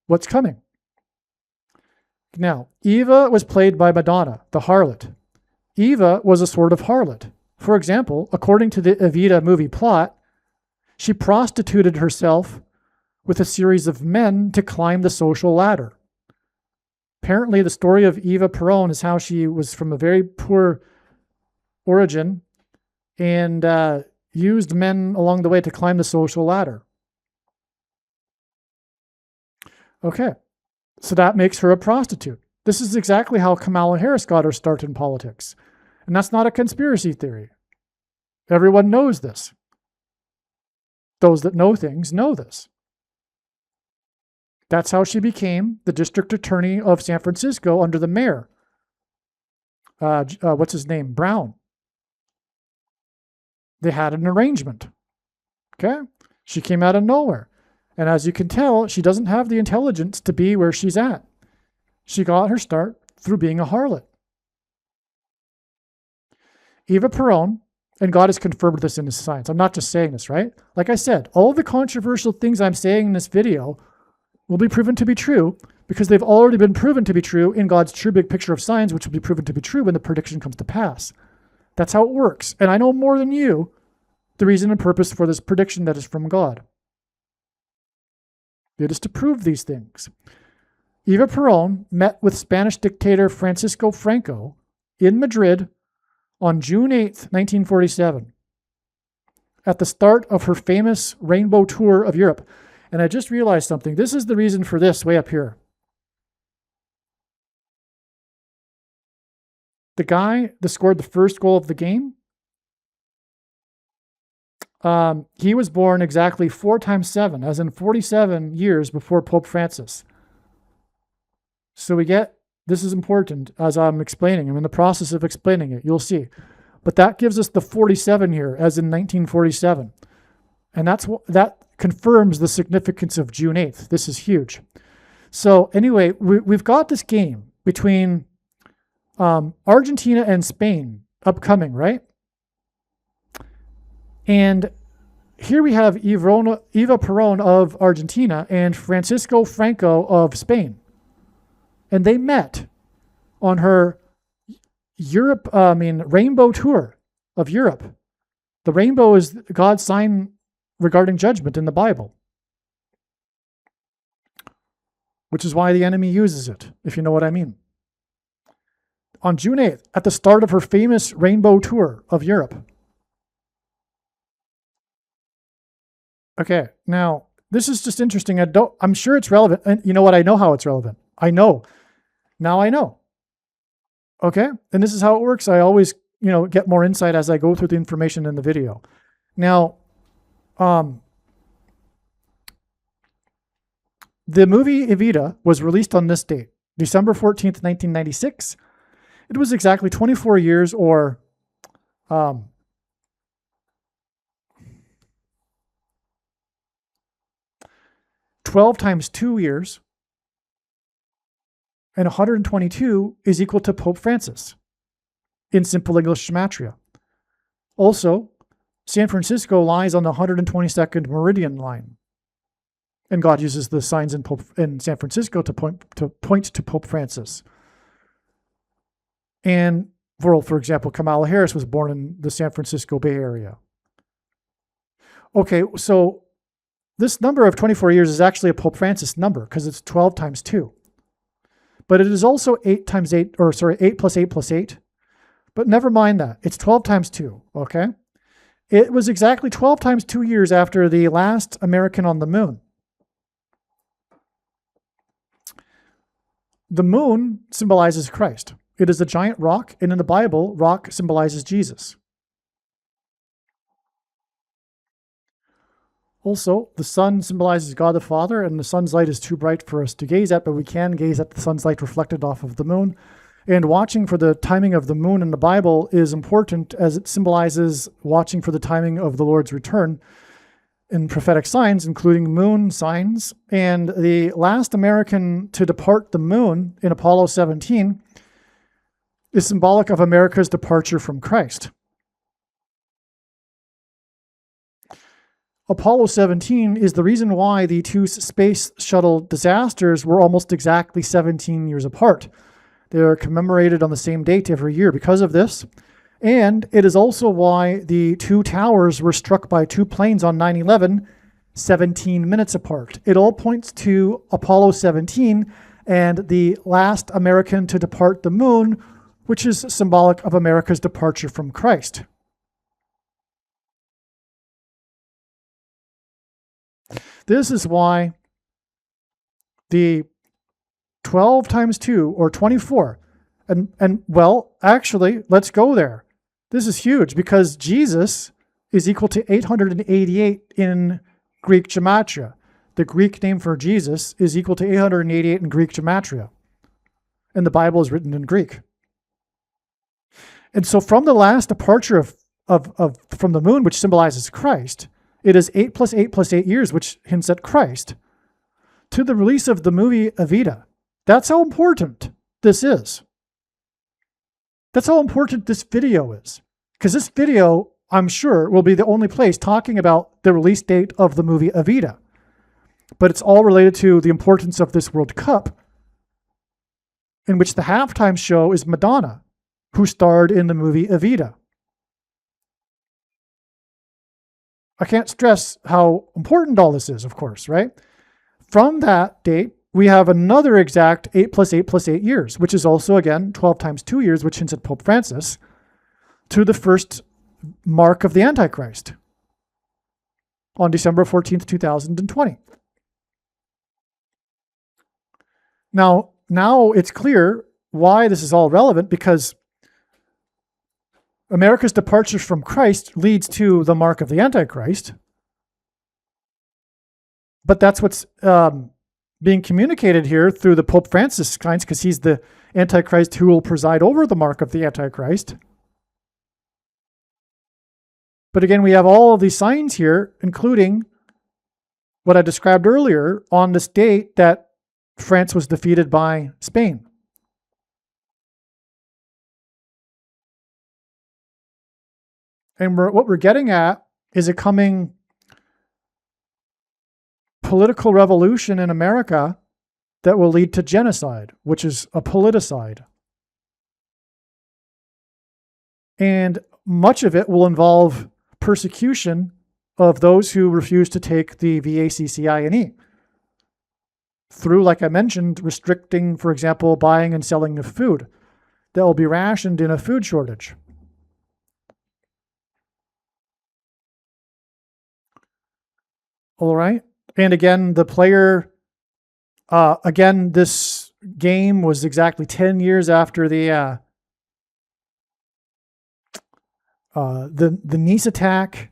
what's coming. Now, Eva was played by Madonna, the harlot. Eva was a sort of harlot. For example, according to the Evita movie plot, she prostituted herself with a series of men to climb the social ladder. Apparently, the story of Eva Perón is how she was from a very poor origin and used men along the way to climb the social ladder. Okay, so that makes her a prostitute. This is exactly how Kamala Harris got her start in politics. And that's not a conspiracy theory. Everyone knows this. Those that know things know this. That's how she became the district attorney of San Francisco under the mayor. What's his name? Brown. They had an arrangement. Okay? She came out of nowhere. And as you can tell, she doesn't have the intelligence to be where she's at. She got her start through being a harlot. Eva Perón, and God has confirmed this in his science. I'm not just saying this, right? Like I said, all the controversial things I'm saying in this video will be proven to be true because they've already been proven to be true in God's true big picture of signs, which will be proven to be true when the prediction comes to pass. That's how it works. And I know more than you the reason and purpose for this prediction that is from God. It is to prove these things. Eva Perón met with Spanish dictator Francisco Franco in Madrid on June 8th, 1947, at the start of her famous rainbow tour of Europe. And I just realized something. This is the reason for this way up here. the guy that scored the first goal of the game, he was born exactly 4 times 7, as in 47 years before Pope Francis. So we get, this is important as I'm explaining. I'm in the process of explaining it. You'll see. But that gives us the 47 here, as in 1947. And that confirms the significance of June 8th. This is huge. So anyway, we've got this game between Argentina and Spain upcoming, right? And here we have Eva Perón of Argentina and Francisco Franco of Spain. And they met on her rainbow tour of Europe. The rainbow is God's sign regarding judgment in the Bible, which is why the enemy uses it, if you know what I mean. On June 8th, at the start of her famous rainbow tour of Europe. Okay, now, this is just interesting. I'm sure it's relevant. And you know what? I know how it's relevant. I know. Now I know. Okay? And this is how it works. I always, get more insight as I go through the information in the video. Now, the movie Evita was released on this date, December 14th, 1996. It was exactly 24 years or 12 times 2 years, and 122 is equal to Pope Francis in simple English gematria. Also, San Francisco lies on the 122nd meridian line, and God uses the signs in San Francisco to point to Pope Francis. And for example, Kamala Harris was born in the San Francisco Bay Area. Okay, so this number of 24 years is actually a Pope Francis number because it's 12 times 2. But it is also 8 plus 8 plus 8. But never mind that. It's 12 times 2, okay? It was exactly 12 times 2 years after the last American on the moon. The moon symbolizes Christ. It is a giant rock, and in the Bible, rock symbolizes Jesus. Also, the sun symbolizes God the Father, and the sun's light is too bright for us to gaze at, but we can gaze at the sun's light reflected off of the moon. And watching for the timing of the moon in the Bible is important as it symbolizes watching for the timing of the Lord's return in prophetic signs, including moon signs. And the last American to depart the moon in Apollo 17 is symbolic of America's departure from Christ. Apollo 17 is the reason why the two space shuttle disasters were almost exactly 17 years apart. They're commemorated on the same date every year because of this. And it is also why the two towers were struck by two planes on 9/11, 17 minutes apart. It all points to Apollo 17 and the last American to depart the moon, which is symbolic of America's departure from Christ. This is why the 12 times 2 or 24, and well, actually, let's go there. This is huge because Jesus is equal to 888 in Greek gematria. The Greek name for Jesus is equal to 888 in Greek gematria. And the Bible is written in Greek. And so from the last departure from the moon, which symbolizes Christ, it is 8 plus 8 plus 8 years, which hints at Christ, to the release of the movie Evita. That's how important this is. That's how important this video is. Because this video, I'm sure, will be the only place talking about the release date of the movie Evita. But it's all related to the importance of this World Cup, in which the halftime show is Madonna, who starred in the movie Evita. I can't stress how important all this is, of course, right? From that date, we have another exact 8 plus 8 plus 8 years, which is also, again, 12 times 2 years, which hints at Pope Francis, to the first mark of the Antichrist on December 14th, 2020. Now it's clear why this is all relevant, because America's departure from Christ leads to the mark of the Antichrist. But that's what's being communicated here through the Pope Francis signs, because he's the Antichrist who will preside over the mark of the Antichrist. But again, we have all of these signs here, including what I described earlier on this date that France was defeated by Spain. And what we're getting at is a coming political revolution in America that will lead to genocide, which is a politicide. And much of it will involve persecution of those who refuse to take the VACCINE through, like I mentioned, restricting, for example, buying and selling of food that will be rationed in a food shortage. All right. And again, the player, this game was exactly 10 years after the Nice attack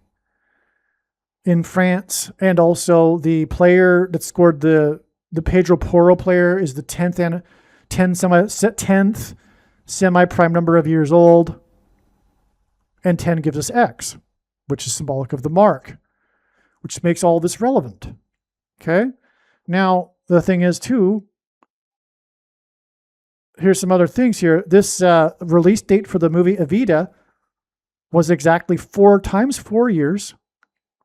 in France, and also the player that scored the Pedro Porro player is the 10th semi-prime number of years old, and 10 gives us X, which is symbolic of the mark, which makes all this relevant. Okay? Now, the thing is, too, here's some other things here. This release date for the movie Evita was exactly 4 times 4 years,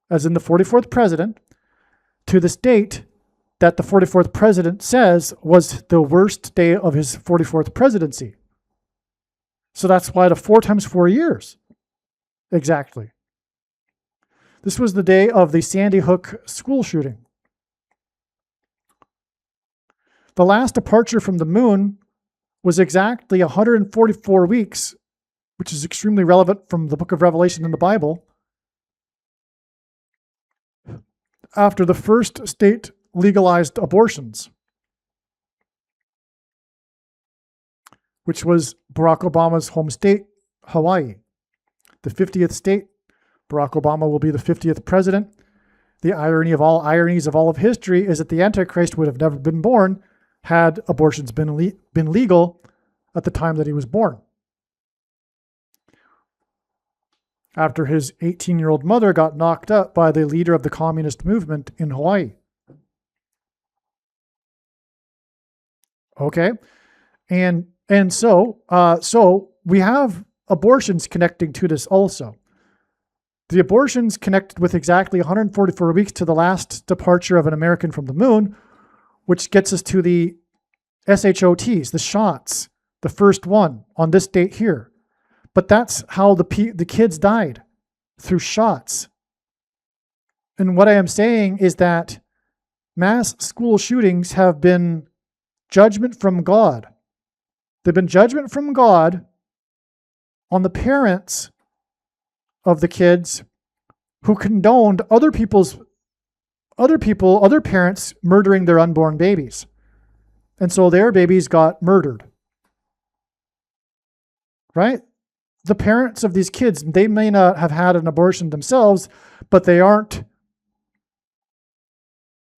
as in the 44th president, to this date that the 44th president says was the worst day of his 44th presidency. So that's why the 4 times 4 years. Exactly. This was the day of the Sandy Hook school shooting. The last departure from the moon was exactly 144 weeks, which is extremely relevant from the book of Revelation in the Bible, after the first state legalized abortions, which was Barack Obama's home state, Hawaii. The 50th state, Barack Obama will be the 50th president. The irony of all ironies of all of history is that the Antichrist would have never been born had abortions been legal at the time that he was born. After his 18-year-old mother got knocked up by the leader of the communist movement in Hawaii. Okay, and so we have abortions connecting to this also. The abortions connected with exactly 144 weeks to the last departure of an American from the moon, which gets us to the SHOTs, the shots, the first one on this date here. But that's how the kids died, through shots. And what I am saying is that mass school shootings have been judgment from God. They've been judgment from God on the parents of the kids who condoned other parents murdering their unborn babies. And so their babies got murdered. Right? The parents of these kids, they may not have had an abortion themselves, but they aren't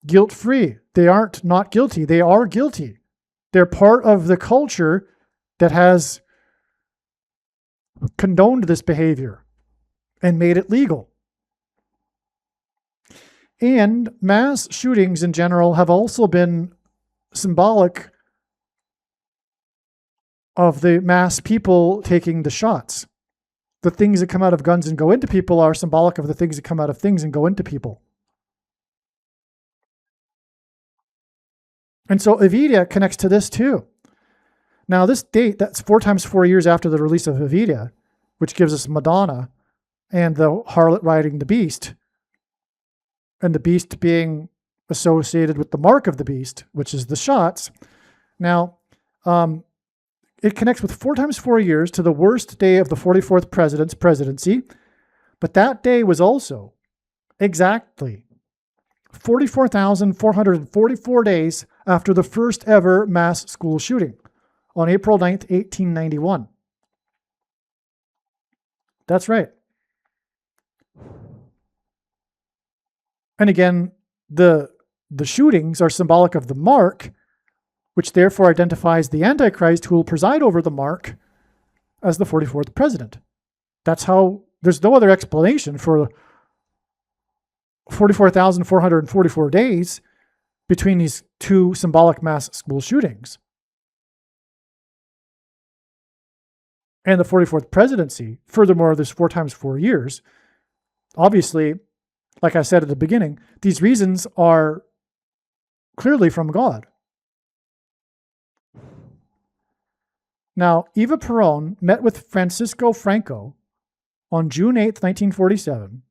guilt-free. They aren't not guilty. They are guilty. They're part of the culture that has condoned this behavior and made it legal. And mass shootings in general have also been symbolic of the mass people taking the shots. The things that come out of guns and go into people are symbolic of the things that come out of things and go into people. And so Evita connects to this too. Now this date, that's 4 times 4 years after the release of Evita, which gives us Madonna and the harlot riding the beast, and the beast being associated with the mark of the beast, which is the shots. Now, it connects with 4 times 4 years to the worst day of the 44th president's presidency, but that day was also exactly 44,444 days after the first ever mass school shooting on April 9th, 1891. That's right. And again, the shootings are symbolic of the mark, which therefore identifies the Antichrist who will preside over the mark as the 44th president. That's how, there's no other explanation for 44,444 days between these two symbolic mass school shootings. And the 44th presidency, furthermore, there's 4 times 4 years. Obviously, like I said at the beginning, these reasons are clearly from God. Now, Eva Perón met with Francisco Franco on June 8th, 1947,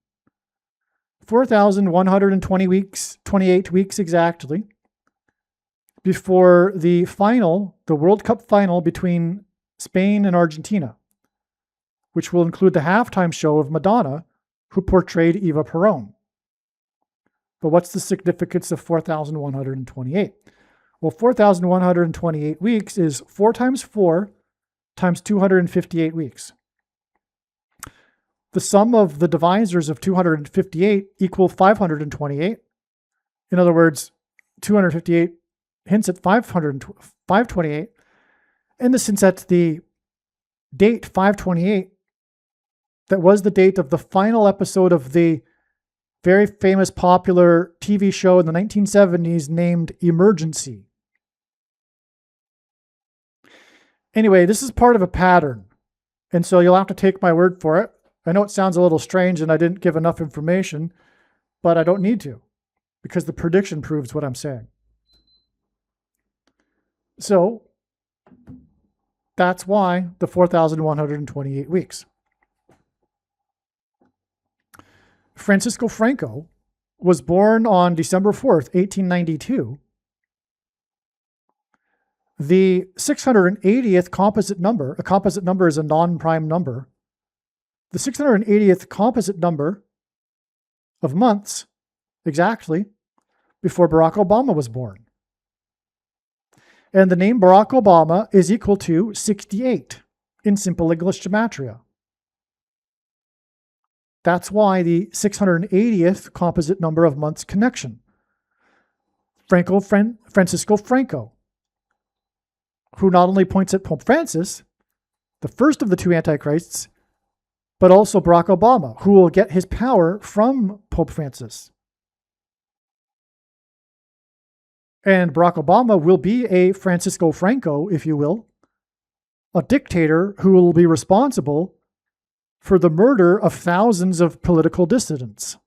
4,120 weeks, 28 weeks exactly, before the final, the World Cup final between Spain and Argentina, which will include the halftime show of Madonna, who portrayed Eva Perón. But what's the significance of 4,128? Well, 4,128 weeks is 4 times 4 times 258 weeks. The sum of the divisors of 258 equal 528. In other words, 258 hints at 528. In the sense that the date 528, that was the date of the final episode of the very famous popular TV show in the 1970s named Emergency. Anyway, this is part of a pattern, and so you'll have to take my word for it. I know it sounds a little strange and I didn't give enough information, but I don't need to, because the prediction proves what I'm saying. So that's why the 4,128 weeks. Francisco Franco was born on December 4th, 1892. The 680th composite number, a composite number is a non-prime number, the 680th composite number of months exactly before Barack Obama was born. And the name Barack Obama is equal to 68 in simple English gematria. That's why the 680th composite number of months connection. Francisco Franco, who not only points at Pope Francis, the first of the two antichrists, but also Barack Obama, who will get his power from Pope Francis. And Barack Obama will be a Francisco Franco, if you will, a dictator who will be responsible for the murder of thousands of political dissidents.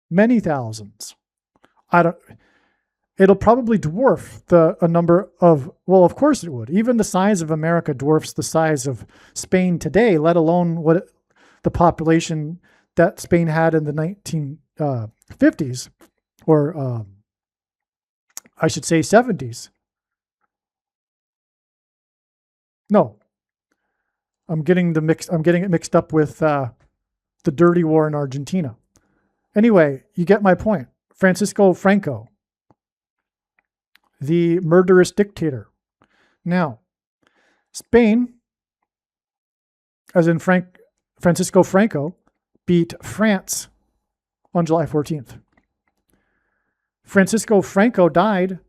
Many thousands. It'll probably dwarf a number of, well, of course it would. Even the size of America dwarfs the size of Spain today, let alone what the population that Spain had in the 1950s, or I should say 70s. No, I'm getting it mixed up with the dirty war in Argentina. Anyway, you get my point. Francisco Franco, the murderous dictator. Now, Spain, as in Francisco Franco, beat France on July 14th. Francisco Franco died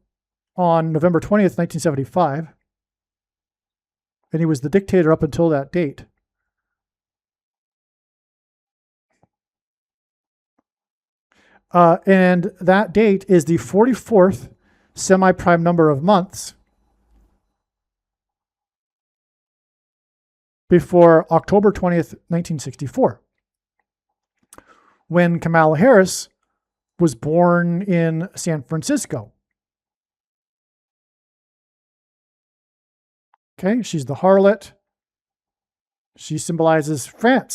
on November 20th, 1975, and he was the dictator up until that date. And that date is the 44th semi-prime number of months before October 20th, 1964, when Kamala Harris was born in San Francisco. Okay, she's the harlot. She symbolizes Pope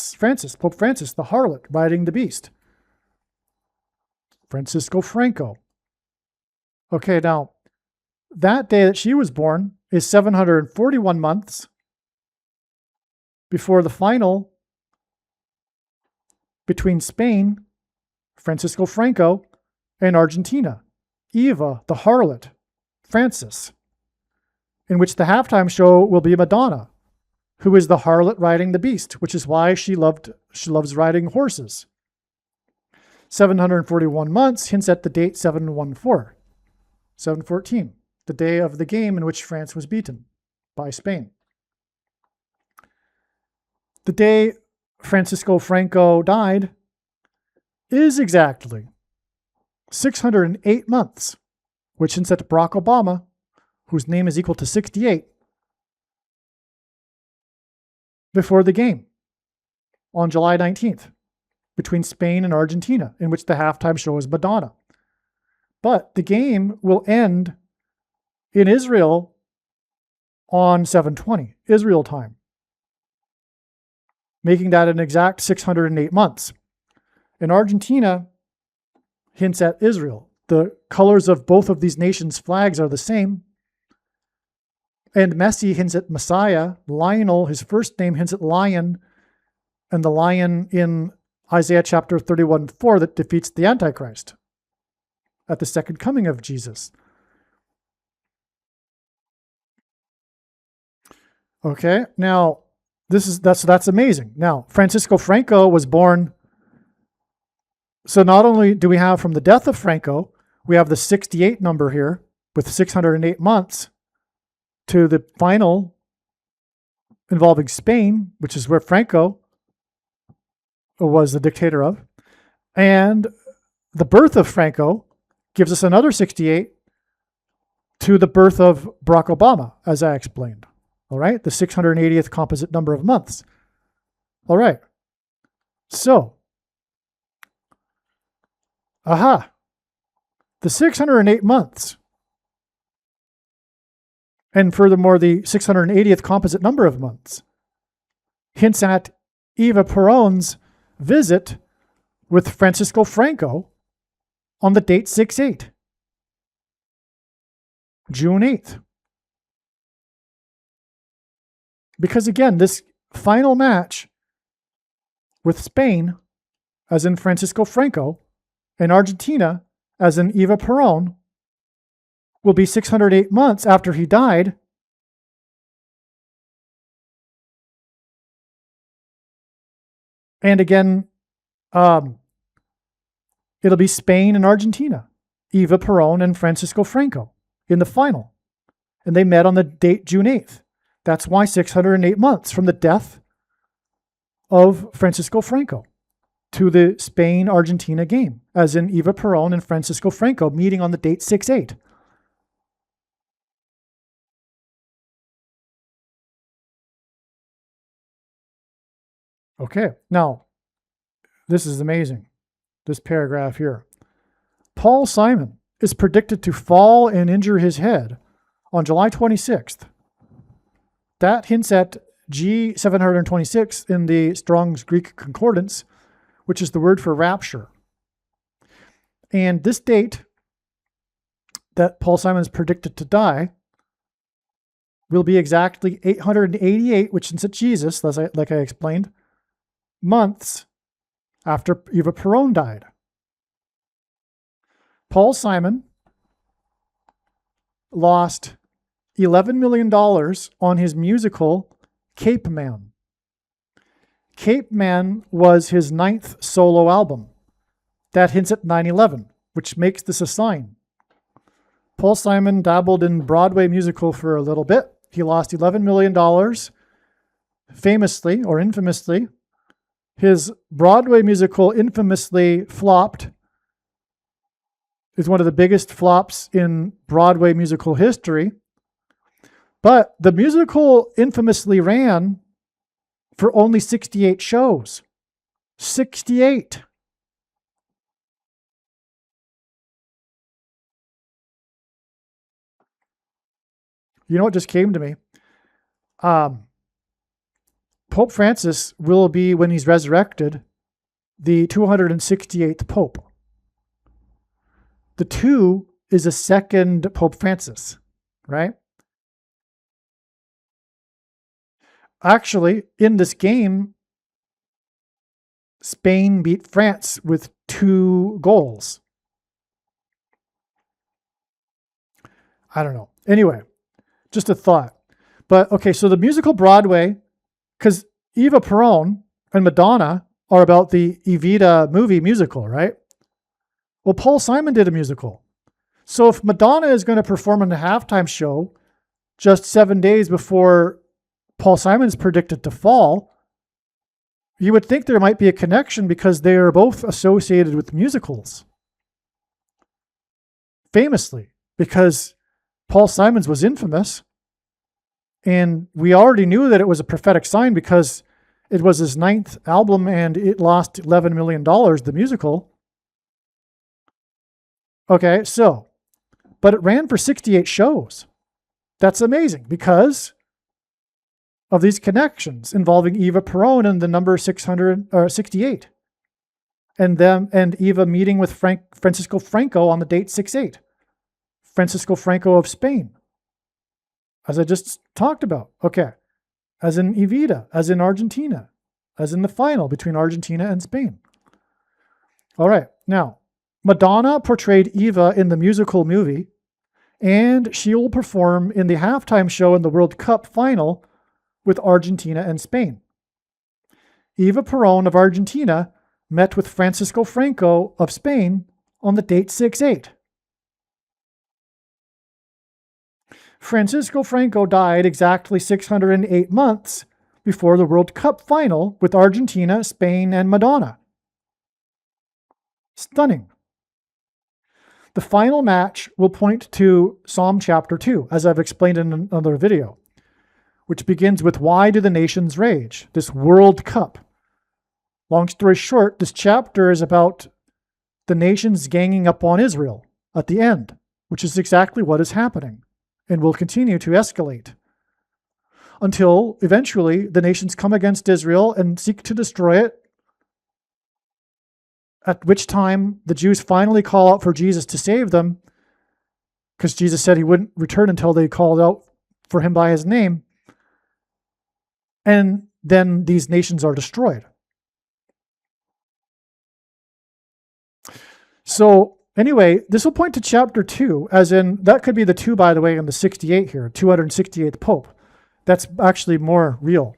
Francis, the harlot, riding the beast. Francisco Franco. Okay, now, that day that she was born is 741 months before the final between Spain, Francisco Franco, and Argentina, Eva, the harlot, Francis. in which the halftime show will be Madonna, who is the harlot riding the beast, which is why she loves riding horses. 741 months hints at the date 714, 714, the day of the game in which France was beaten by Spain. The day Francisco Franco died is exactly 608 months, which hints at Barack Obama, whose name is equal to 68, before the game on July 19th between Spain and Argentina, in which the halftime show is Madonna. But the game will end in Israel on 7/20, Israel time, making that an exact 608 months. And Argentina hints at Israel. The colors of both of these nations' flags are the same. And Messi hints at Messiah. Lionel, his first name, hints at lion. And the lion in Isaiah chapter 31:4 that defeats the Antichrist at the second coming of Jesus. Okay, now that's amazing. Now, Francisco Franco was born. So not only do we have from the death of Franco, we have the 68 number here with 608 months to the final involving Spain, which is where Franco was the dictator of. And the birth of Franco gives us another 68 to the birth of Barack Obama, as I explained. All right, the 680th composite number of months. All right, so, the 608 months, and furthermore, the 680th composite number of months, hints at Eva Perón's visit with Francisco Franco on the date 6/8, June 8th. Because again, this final match with Spain, as in Francisco Franco, and Argentina, as in Eva Perón, will be 608 months after he died. And again, it'll be Spain and Argentina, Eva Perón and Francisco Franco in the final. And they met on the date June 8th. That's why 608 months from the death of Francisco Franco to the Spain-Argentina game, as in Eva Perón and Francisco Franco meeting on the date 6/8. Okay, now, this is amazing, this paragraph here. Paul Simon is predicted to fall and injure his head on July 26th. That hints at G726 in the Strong's Greek Concordance, which is the word for rapture. And this date that Paul Simon is predicted to die will be exactly 888, which hints at Jesus, like I explained, months after Eva Perón died. Paul Simon lost $11 million on his musical Cape Man. Cape Man was his 9th solo album. That hints at 9/11, which makes this a sign. Paul Simon dabbled in Broadway musical for a little bit. He lost $11 million, famously or infamously. His Broadway musical infamously flopped. It's one of the biggest flops in Broadway musical history. But the musical infamously ran for only 68 shows. 68. You know what just came to me? Pope Francis will be, when he's resurrected, the 268th Pope. The 2 is a second Pope Francis, right? Actually, in this game, Spain beat France with 2 goals. I don't know. Anyway, Just a thought. But okay, so the musical Broadway, because Eva Peron and Madonna are about the Evita movie musical, right? Well, Paul Simon did a musical. So if Madonna is going to perform in the halftime show just 7 days before Paul Simon is predicted to fall, you would think there might be a connection because they are both associated with musicals. Famously, because Paul Simon's was infamous. And we already knew that it was a prophetic sign because it was his 9th album and it lost $11 million, the musical. Okay, so, but it ran for 68 shows. That's amazing because of these connections involving Eva Peron and the number 668. And Eva meeting with Francisco Franco on the date 6/8. Francisco Franco of Spain, as I just talked about. Okay. As in Evita, as in Argentina, as in the final between Argentina and Spain. All right. Now, Madonna portrayed Eva in the musical movie, and she will perform in the halftime show in the World Cup final with Argentina and Spain. Eva Peron of Argentina met with Francisco Franco of Spain on the date 6/8. Francisco Franco died exactly 608 months before the World Cup final with Argentina, Spain, and Madonna. Stunning. The final match will point to Psalm chapter 2, as I've explained in another video, which begins with Why do the nations rage? This World Cup. Long story short, this chapter is about the nations ganging up on Israel at the end, which is exactly what is happening and will continue to escalate until eventually the nations come against Israel and seek to destroy it, at which time the Jews finally call out for Jesus to save them, because Jesus said he wouldn't return until they called out for him by his name. And then these nations are destroyed. So anyway, this will point to chapter 2, as in, that could be the 2, by the way, in the 68 here, 268th Pope. That's actually more real.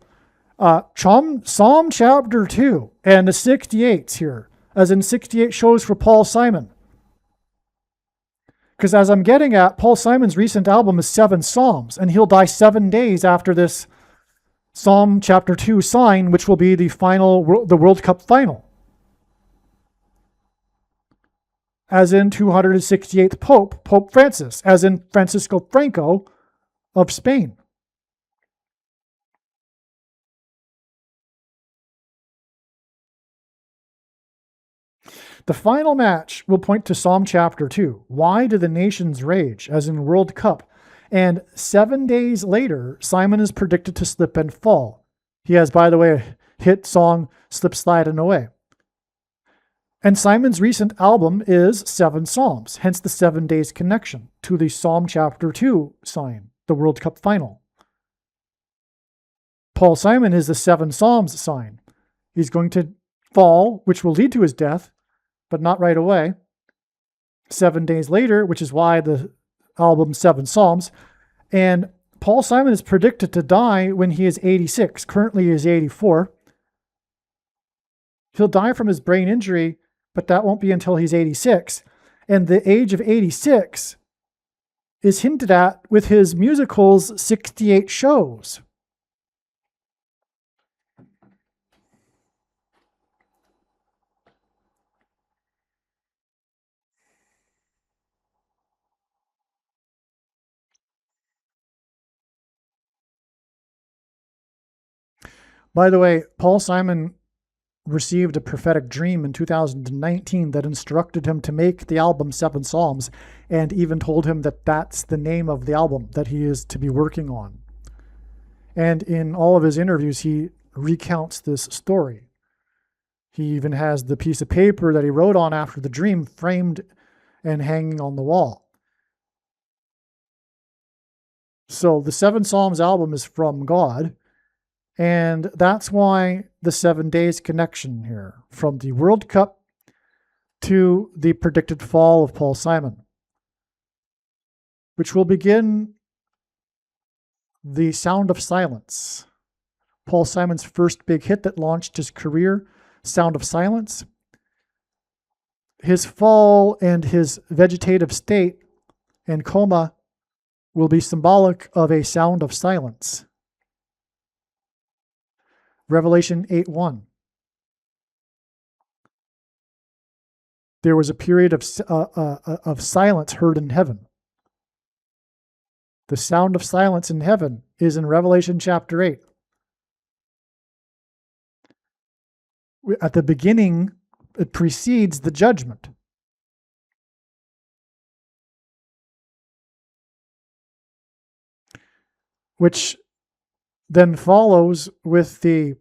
Psalm chapter 2 and the 68s here, as in 68 shows for Paul Simon. Because as I'm getting at, Paul Simon's recent album is 7 Psalms, and he'll die 7 days after this Psalm chapter 2 sign, which will be the World Cup final. As in 268th Pope, Pope Francis, as in Francisco Franco of Spain. The final match will point to Psalm chapter 2. Why do the nations rage? As in World Cup. And 7 days later, Simon is predicted to slip and fall. He has, by the way, a hit song, Slip, Sliding Away. And Simon's recent album is 7 Psalms, hence the 7 days connection to the Psalm chapter 2 sign, the World Cup final. Paul Simon is the 7 Psalms sign. He's going to fall, which will lead to his death, but not right away. 7 days later, which is why the album 7 Psalms. And Paul Simon is predicted to die when he is 86. Currently he is 84. He'll die from his brain injury, but that won't be until he's 86. And the age of 86 is hinted at with his musical's 68 shows. By the way, Paul Simon received a prophetic dream in 2019 that instructed him to make the album 7 Psalms, and even told him that that's the name of the album that he is to be working on. And in all of his interviews, he recounts this story. He even has the piece of paper that he wrote on after the dream framed and hanging on the wall. So the 7 Psalms album is from God. And that's why the 7 days connection here, from the World Cup to the predicted fall of Paul Simon, which will begin The Sound of Silence. Paul Simon's first big hit that launched his career, Sound of Silence. His fall and his vegetative state and coma will be symbolic of a sound of silence. Revelation 8:1. There was a period of silence heard in heaven. The sound of silence in heaven is in Revelation chapter 8. At the beginning, it precedes the judgment. Which then follows with the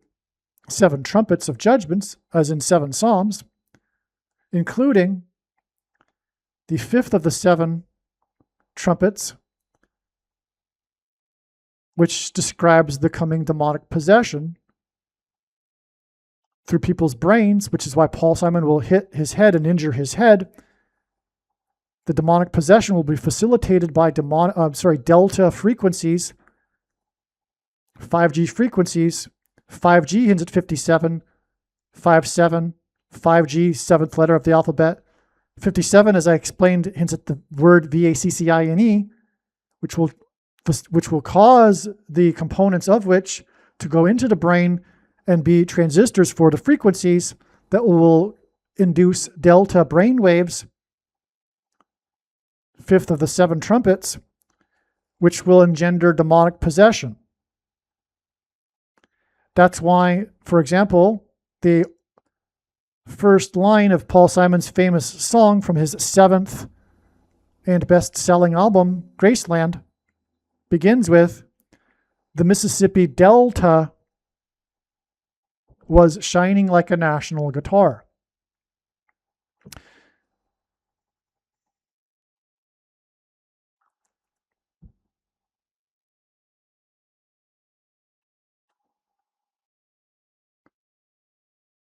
7 trumpets of judgments, as in 7 Psalms, including the 5th of the 7 trumpets, which describes the coming demonic possession through people's brains, which is why Paul Simon will hit his head and injure his head. The demonic possession will be facilitated by delta frequencies, 5G frequencies. 5G hints at 57, 57, 5G, 7th letter of the alphabet. 57, as I explained, hints at the word VACCINE, which will cause the components of which to go into the brain and be transistors for the frequencies that will induce delta brain waves, 5th of the 7 trumpets, which will engender demonic possession. That's why, for example, the first line of Paul Simon's famous song from his 7th and best-selling album, Graceland, begins with, "The Mississippi Delta was shining like a national guitar."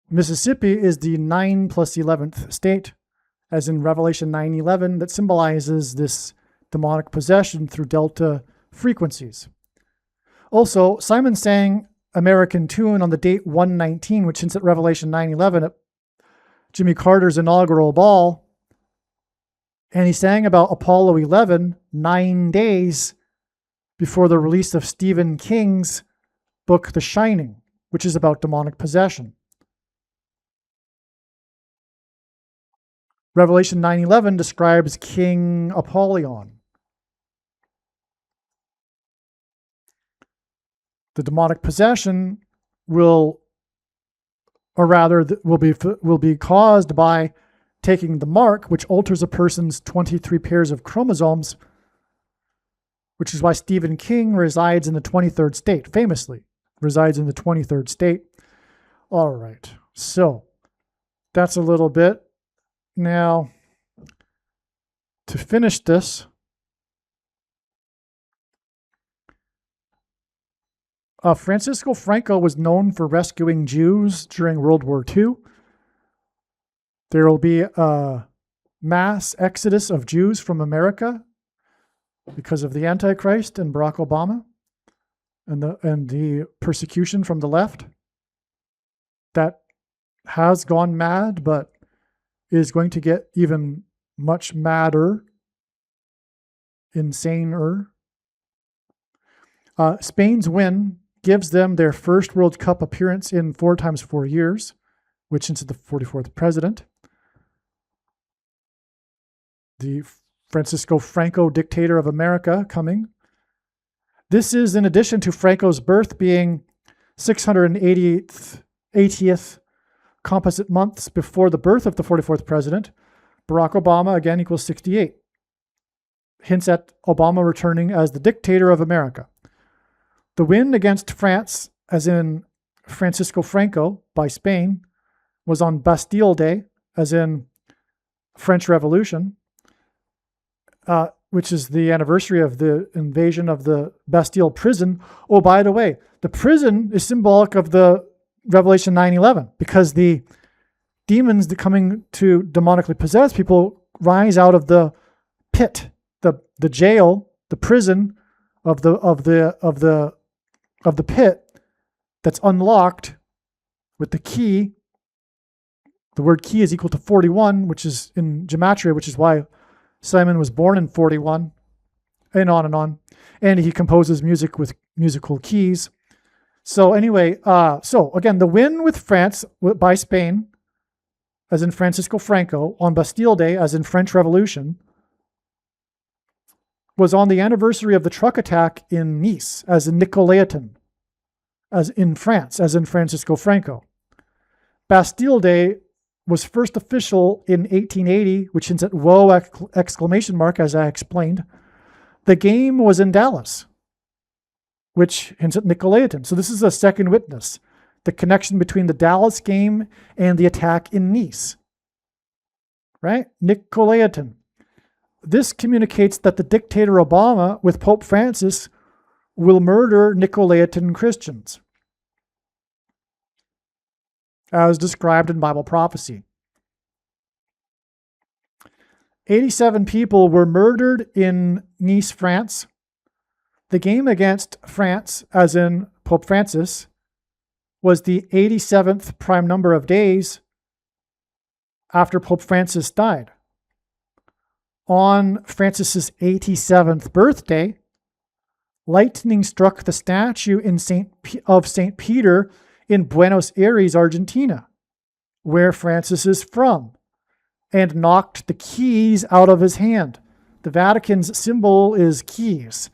Mississippi is the 9 plus 11th state, as in Revelation 9:11, that symbolizes this demonic possession through delta frequencies. Also, Simon sang American Tune on the date 119, which hints at Revelation 9:11 at Jimmy Carter's inaugural ball. And he sang about Apollo 11 9 days before the release of Stephen King's book, The Shining, which is about demonic possession. Revelation 9:11 describes King Apollyon. The demonic possession will be caused by taking the mark, which alters a person's 23 pairs of chromosomes, which is why Stephen King resides in the 23rd state, famously resides in the 23rd state. All right, so that's a little bit. Now, to finish this, Francisco Franco was known for rescuing Jews during World War II. There will be a mass exodus of Jews from America because of the Antichrist and Barack Obama and the persecution from the left that has gone mad, but is going to get even much madder, insaner. Spain's win gives them their first World Cup appearance in 4 times 4 years, which is the 44th president. The Francisco Franco, dictator of America, coming. This is in addition to Franco's birth being 680th composite months before the birth of the 44th president. Barack Obama, again, equals 68. Hints at Obama returning as the dictator of America. The win against France, as in Francisco Franco, by Spain, was on Bastille Day, as in French Revolution, which is the anniversary of the invasion of the Bastille prison. Oh, by the way, the prison is symbolic of the Revelation 9:11, because the demons that coming to demonically possess people rise out of the pit, the jail, the prison of the pit that's unlocked with the key. The word key is equal to 41, which is in gematria, which is why Simon was born in 41, and on and on. And he composes music with musical keys. So anyway, so again, the win with France by Spain, as in Francisco Franco, on Bastille Day, as in French Revolution, was on the anniversary of the truck attack in Nice, as in Nicolétan, as in France, as in Francisco Franco. Bastille Day was first official in 1880, which hints at "whoa!" exclamation mark, as I explained. The game was in Dallas, which hints at Nicolétan. So this is a second witness, the connection between the Dallas game and the attack in Nice. Right? Nicolétan. This communicates that the dictator Obama, with Pope Francis, will murder Nicolétan Christians, as described in Bible prophecy. 87 people were murdered in Nice, France. The game against France, as in Pope Francis, was the 87th prime number of days after Pope Francis died. On Francis's 87th birthday, lightning struck the statue of St. Peter in Buenos Aires, Argentina, where Francis is from, and knocked the keys out of his hand. The Vatican's symbol is keys,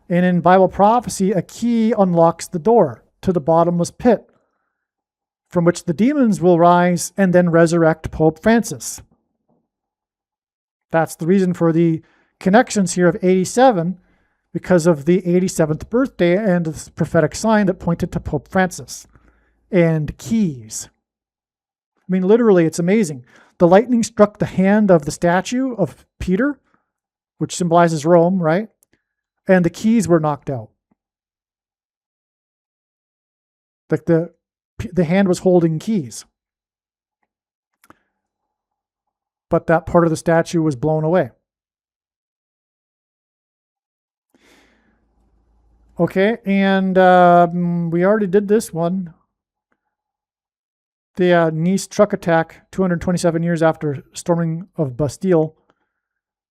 and in Bible prophecy, a key unlocks the door to the bottomless pit, from which the demons will rise and then resurrect Pope Francis. That's the reason for the connections here of 87, because of the 87th birthday and the prophetic sign that pointed to Pope Francis. And keys. I mean, literally, it's amazing. The lightning struck the hand of the statue of Peter, which symbolizes Rome, right? And the keys were knocked out. Like the hand was holding keys. But that part of the statue was blown away. Okay, and we already did this one. The Nice truck attack, 227 years after storming of Bastille,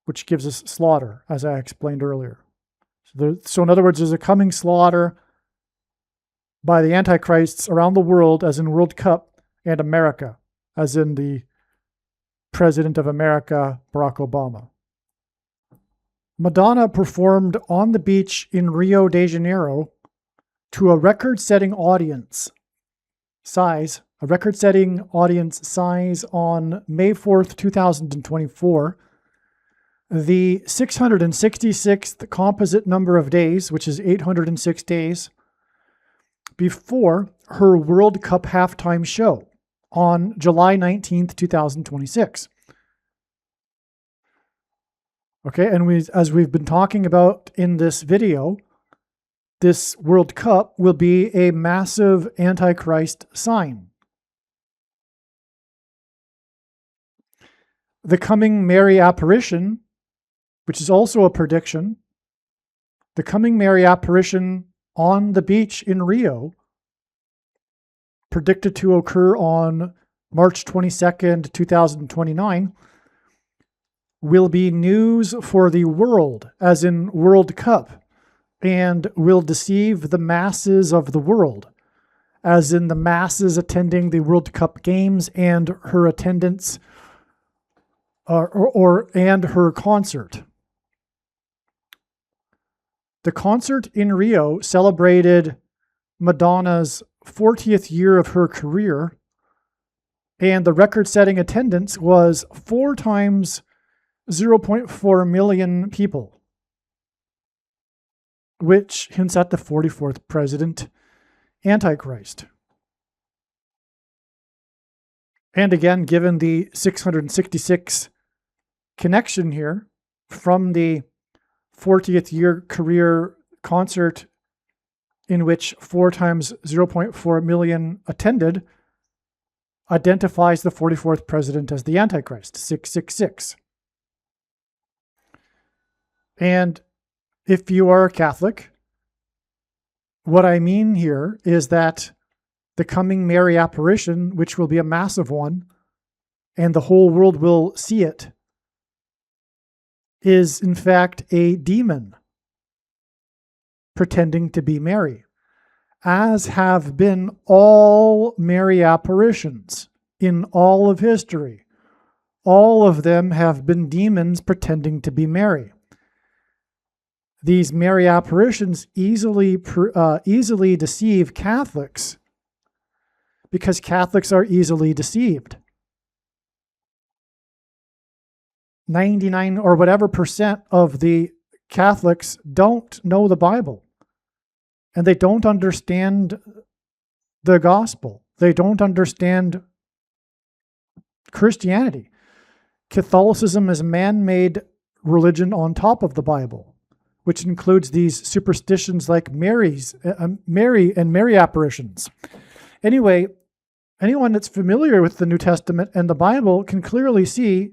which gives us slaughter, as I explained earlier. So in other words, there's a coming slaughter by the Antichrists around the world, as in World Cup, and America, as in the President of America, Barack Obama. Madonna performed on the beach in Rio de Janeiro to a record-setting audience size on May 4th, 2024. The 666th composite number of days, which is 806 days, before her World Cup halftime show on July 19th, 2026. Okay, and as we've been talking about in this video, this World Cup will be a massive Antichrist sign. The coming Mary apparition, which is also a prediction, the coming Mary apparition on the beach in Rio, predicted to occur on March 22nd, 2029, will be news for the world, as in World Cup, and will deceive the masses of the world, as in the masses attending the World Cup games and her attendance and her concert. The concert in Rio celebrated Madonna's 40th year of her career, and the record-setting attendance was 4 times 0.4 million people, which hints at the 44th president, Antichrist. And again, given the 666 connection here from the 40th year career concert in which 4 times 0.4 million attended, identifies the 44th president as the Antichrist, 666. And if you are a Catholic, what I mean here is that the coming Mary apparition, which will be a massive one, and the whole world will see it, is in fact a demon pretending to be Mary, as have been all Mary apparitions in all of history. All of them have been demons pretending to be Mary. These Mary apparitions easily deceive Catholics because Catholics are easily deceived. 99 or whatever percent of the Catholics don't know the Bible, and they don't understand the gospel. They don't understand Christianity. Catholicism is man-made religion on top of the Bible, which includes these superstitions like Mary and Mary apparitions. Anyway, anyone that's familiar with the New Testament and the Bible can clearly see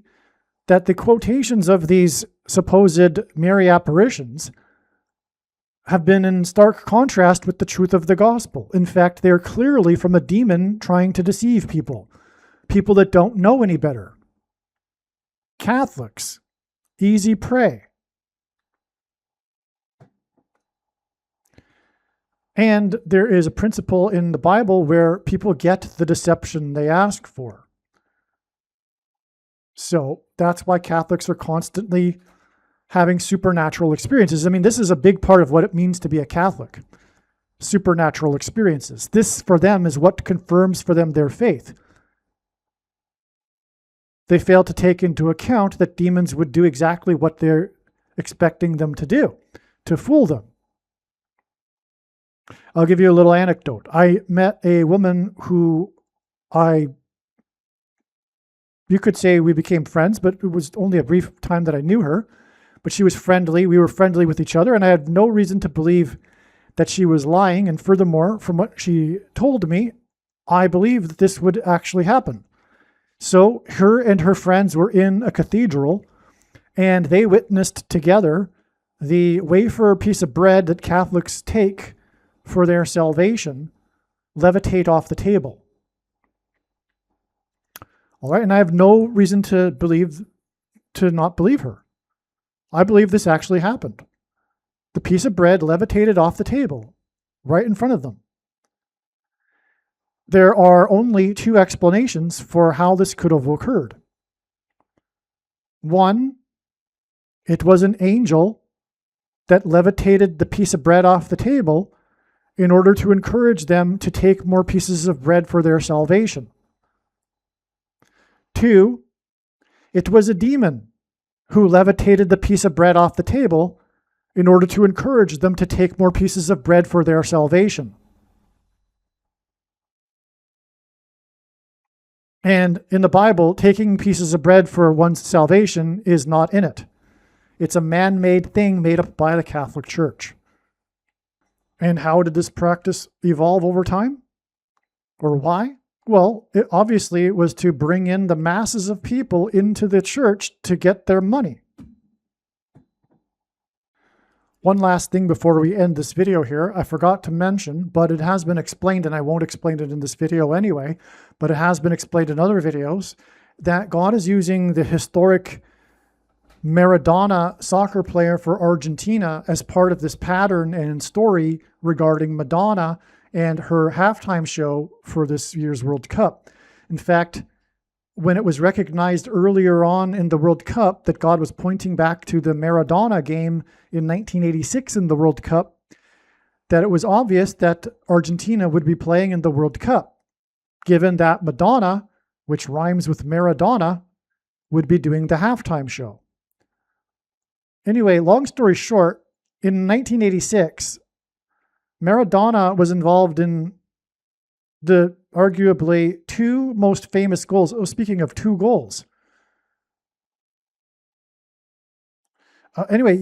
that the quotations of these supposed Mary apparitions have been in stark contrast with the truth of the gospel. In fact, they are clearly from a demon trying to deceive people that don't know any better. Catholics, easy prey. And there is a principle in the Bible where people get the deception they ask for. So that's why Catholics are constantly having supernatural experiences. I mean, this is a big part of what it means to be a Catholic. Supernatural experiences. This, for them, is what confirms for them their faith. They fail to take into account that demons would do exactly what they're expecting them to do, to fool them. I'll give you a little anecdote. I met a woman who you could say we became friends, but it was only a brief time that I knew her. But she was friendly. We were friendly with each other, and I had no reason to believe that she was lying. And furthermore, from what she told me, I believed that this would actually happen. So her and her friends were in a cathedral, and they witnessed together the wafer piece of bread that Catholics take for their salvation levitate off the table. All right, and I have no reason to not believe her. I believe this actually happened. The piece of bread levitated off the table right in front of them. There are only two explanations for how this could have occurred. One, it was an angel that levitated the piece of bread off the table in order to encourage them to take more pieces of bread for their salvation. Two, it was a demon who levitated the piece of bread off the table in order to encourage them to take more pieces of bread for their salvation. And in the Bible, taking pieces of bread for one's salvation is not in it. It's a man-made thing made up by the Catholic Church. And how did this practice evolve over time? Or why? Well, obviously it was to bring in the masses of people into the church to get their money. One last thing before we end this video here, I forgot to mention, but it has been explained, and I won't explain it in this video anyway, but it has been explained in other videos, that God is using the historic Maradona soccer player for Argentina as part of this pattern and story regarding Madonna and her halftime show for this year's World Cup. In fact, when it was recognized earlier on in the World Cup that God was pointing back to the Maradona game in 1986 in the World Cup, that it was obvious that Argentina would be playing in the World Cup, given that Madonna, which rhymes with Maradona, would be doing the halftime show. Anyway, long story short, in 1986, Maradona was involved in the arguably two most famous goals. Oh, speaking of two goals. Maradona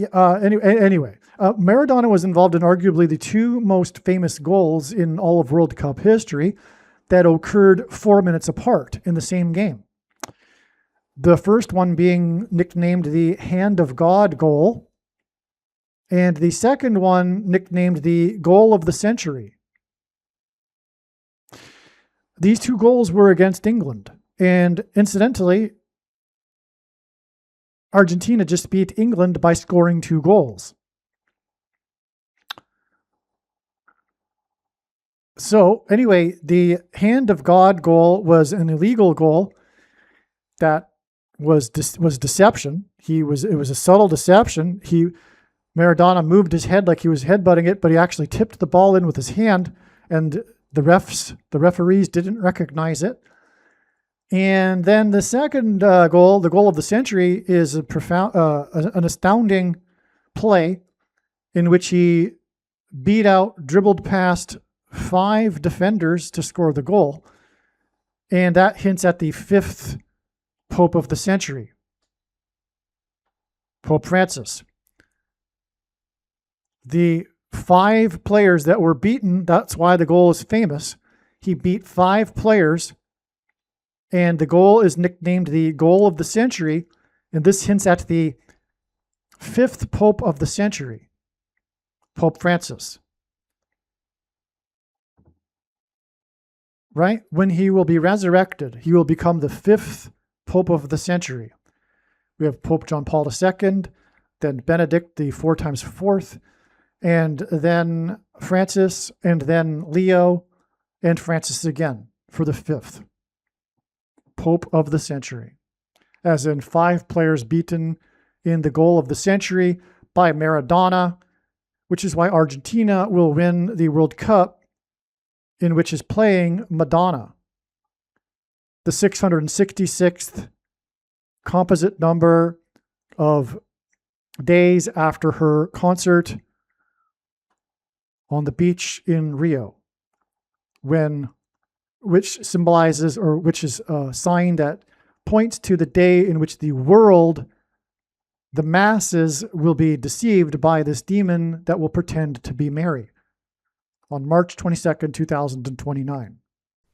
was involved in arguably the two most famous goals in all of World Cup history that occurred 4 minutes apart in the same game. The first one being nicknamed the Hand of God goal, and the second one nicknamed the goal of the century. These two goals were against England, and incidentally, Argentina just beat England by scoring 2 goals. So anyway, the hand of God goal was an illegal goal that was deception. It was a subtle deception. Maradona moved his head like he was headbutting it, but he actually tipped the ball in with his hand, and the referees didn't recognize it. And then the second goal, the goal of the century, is an astounding play in which he dribbled past 5 defenders to score the goal. And that hints at the 5th Pope of the century, Pope Francis. The 5 players that were beaten, that's why the goal is famous. He beat 5 players, and the goal is nicknamed the goal of the century, and this hints at the 5th Pope of the century, Pope Francis. Right? When he will be resurrected, he will become the 5th Pope of the century. We have Pope John Paul II, then Benedict, the 4 times 4th, and then Francis, and then Leo, and Francis again for the 5th Pope of the century. As in 5 players beaten in the goal of the century by Maradona, which is why Argentina will win the World Cup, in which is playing Madonna, the 666th composite number of days after her concert on the beach in Rio, which symbolizes, or which is a sign that points to the day in which the world, the masses, will be deceived by this demon that will pretend to be Mary on March 22nd, 2029.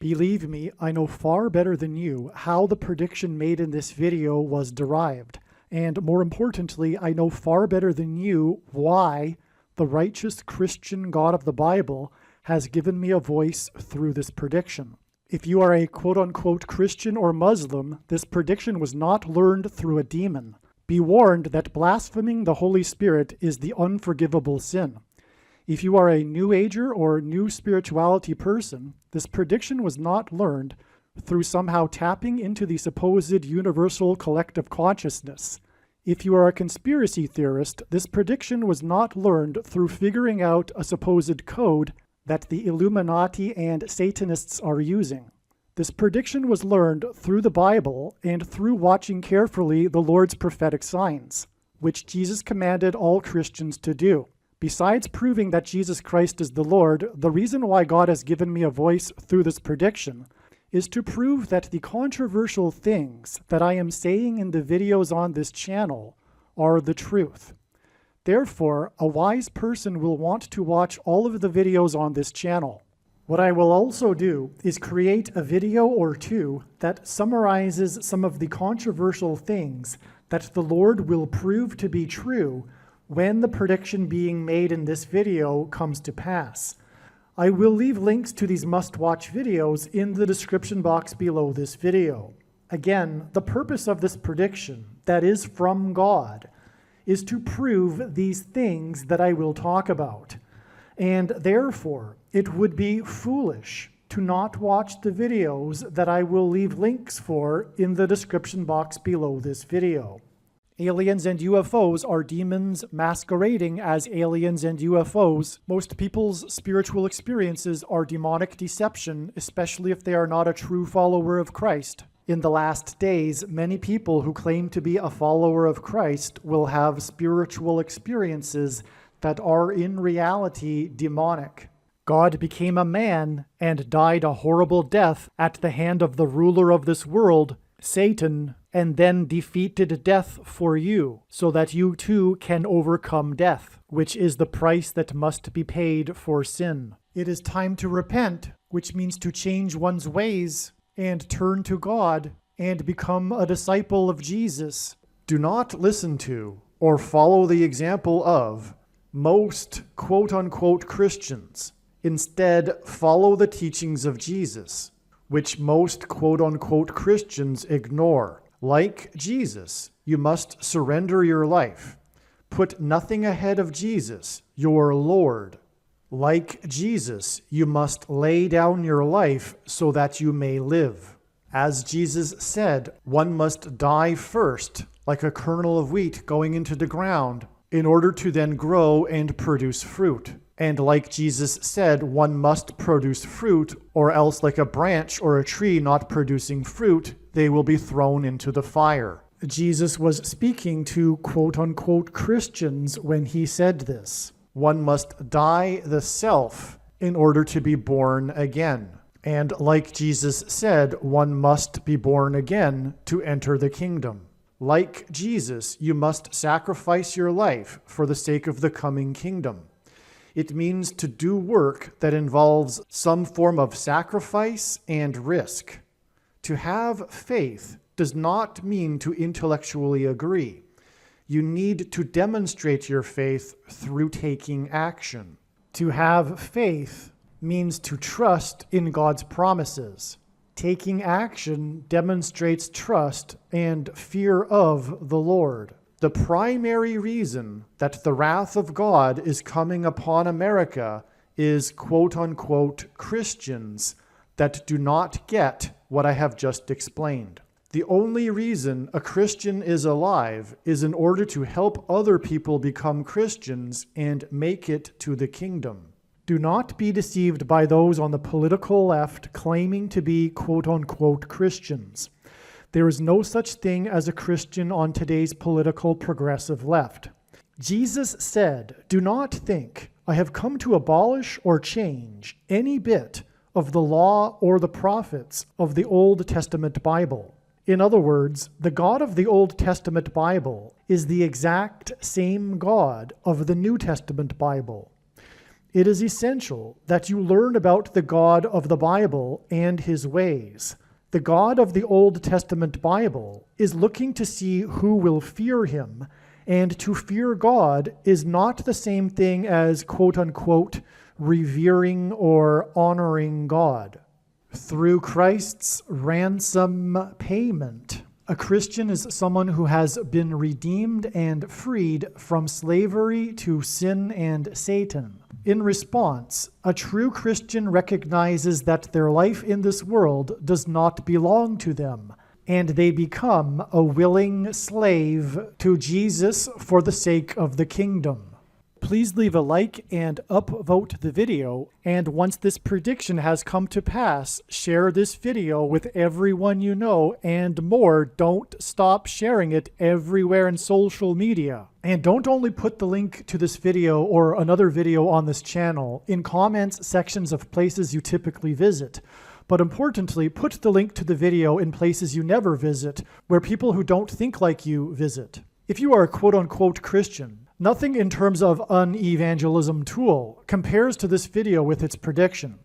Believe me, I know far better than you how the prediction made in this video was derived. And more importantly, I know far better than you why the righteous Christian God of the Bible has given me a voice through this prediction. If you are a quote-unquote Christian or Muslim, this prediction was not learned through a demon. Be warned that blaspheming the Holy Spirit is the unforgivable sin. If you are a New Ager or New Spirituality person, this prediction was not learned through somehow tapping into the supposed universal collective consciousness. If you are a conspiracy theorist, this prediction was not learned through figuring out a supposed code that the Illuminati and Satanists are using. This prediction was learned through the Bible and through watching carefully the Lord's prophetic signs, which Jesus commanded all Christians to do. Besides proving that Jesus Christ is the Lord, the reason why God has given me a voice through this prediction is to prove that the controversial things that I am saying in the videos on this channel are the truth. Therefore, a wise person will want to watch all of the videos on this channel. What I will also do is create a video or 2 that summarizes some of the controversial things that the Lord will prove to be true when the prediction being made in this video comes to pass. I will leave links to these must-watch videos in the description box below this video. Again, the purpose of this prediction, that is from God, is to prove these things that I will talk about. And therefore, it would be foolish to not watch the videos that I will leave links for in the description box below this video. Aliens and UFOs are demons masquerading as aliens and UFOs. Most people's spiritual experiences are demonic deception, especially if they are not a true follower of Christ. In the last days, many people who claim to be a follower of Christ will have spiritual experiences that are in reality demonic. God became a man and died a horrible death at the hand of the ruler of this world, Satan, and then defeated death for you, so that you too can overcome death, which is the price that must be paid for sin. It is time to repent, which means to change one's ways and turn to God and become a disciple of Jesus. Do not listen to or follow the example of Most quote-unquote Christians instead follow the teachings of Jesus, which most quote-unquote Christians ignore. Like Jesus, you must surrender your life. Put nothing ahead of Jesus, your Lord. Like Jesus, you must lay down your life so that you may live. As Jesus said, one must die first, like a kernel of wheat going into the ground, in order to then grow and produce fruit. And like Jesus said, one must produce fruit, or else like a branch or a tree not producing fruit, they will be thrown into the fire. Jesus was speaking to quote-unquote Christians when he said this. One must die the self in order to be born again. And like Jesus said, one must be born again to enter the kingdom. Like Jesus, you must sacrifice your life for the sake of the coming kingdom. It means to do work that involves some form of sacrifice and risk. To have faith does not mean to intellectually agree. You need to demonstrate your faith through taking action. To have faith means to trust in God's promises. Taking action demonstrates trust and fear of the Lord. The primary reason that the wrath of God is coming upon America is quote-unquote Christians that do not get what I have just explained. The only reason a Christian is alive is in order to help other people become Christians and make it to the kingdom. Do not be deceived by those on the political left claiming to be quote-unquote Christians. There is no such thing as a Christian on today's political progressive left. Jesus said, "Do not think I have come to abolish or change any bit of the law or the prophets of the Old Testament Bible." In other words, the God of the Old Testament Bible is the exact same God of the New Testament Bible. It is essential that you learn about the God of the Bible and his ways. The God of the Old Testament Bible is looking to see who will fear him, and to fear God is not the same thing as quote-unquote revering or honoring God. Through Christ's ransom payment, a Christian is someone who has been redeemed and freed from slavery to sin and Satan. In response, a true Christian recognizes that their life in this world does not belong to them, and they become a willing slave to Jesus for the sake of the kingdom. Please leave a like and upvote the video, and once this prediction has come to pass, share this video with everyone you know, and more, don't stop sharing it everywhere in social media. And don't only put the link to this video or another video on this channel in comments sections of places you typically visit, but importantly, put the link to the video in places you never visit, where people who don't think like you visit. If you are a quote-unquote Christian, nothing in terms of an evangelism tool compares to this video with its prediction.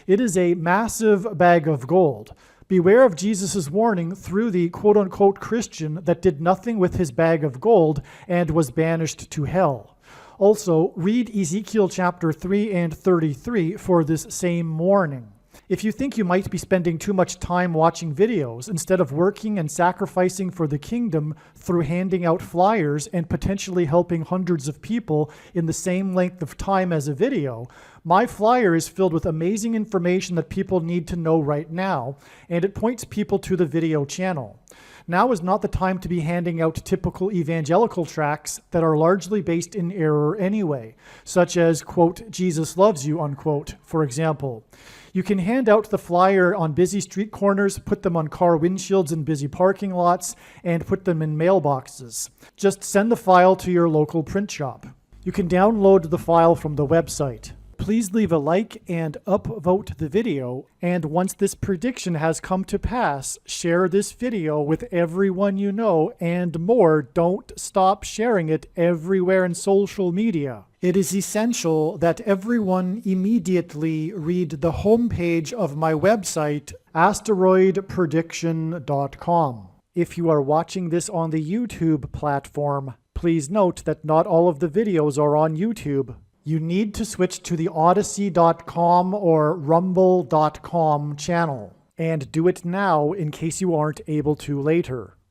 It is a massive bag of gold. Beware of Jesus' warning through the quote-unquote Christian that did nothing with his bag of gold and was banished to hell. Also, read Ezekiel chapter 3 and 33 for this same warning. If you think you might be spending too much time watching videos instead of working and sacrificing for the kingdom through handing out flyers and potentially helping hundreds of people in the same length of time as a video, my flyer is filled with amazing information that people need to know right now, and it points people to the video channel. Now is not the time to be handing out typical evangelical tracts that are largely based in error anyway, such as, quote, "Jesus loves you," unquote, for example. You can hand out the flyer on busy street corners, put them on car windshields in busy parking lots, and put them in mailboxes. Just send the file to your local print shop. You can download the file from the website. Please leave a like and upvote the video, and once this prediction has come to pass, share this video with everyone you know, and more, don't stop sharing it everywhere in social media. It is essential that everyone immediately read the homepage of my website, asteroidprediction.com. If you are watching this on the YouTube platform, Please note that not all of the videos are on YouTube. You need to switch to the Odyssey.com or Rumble.com channel, and do it now in case you aren't able to later.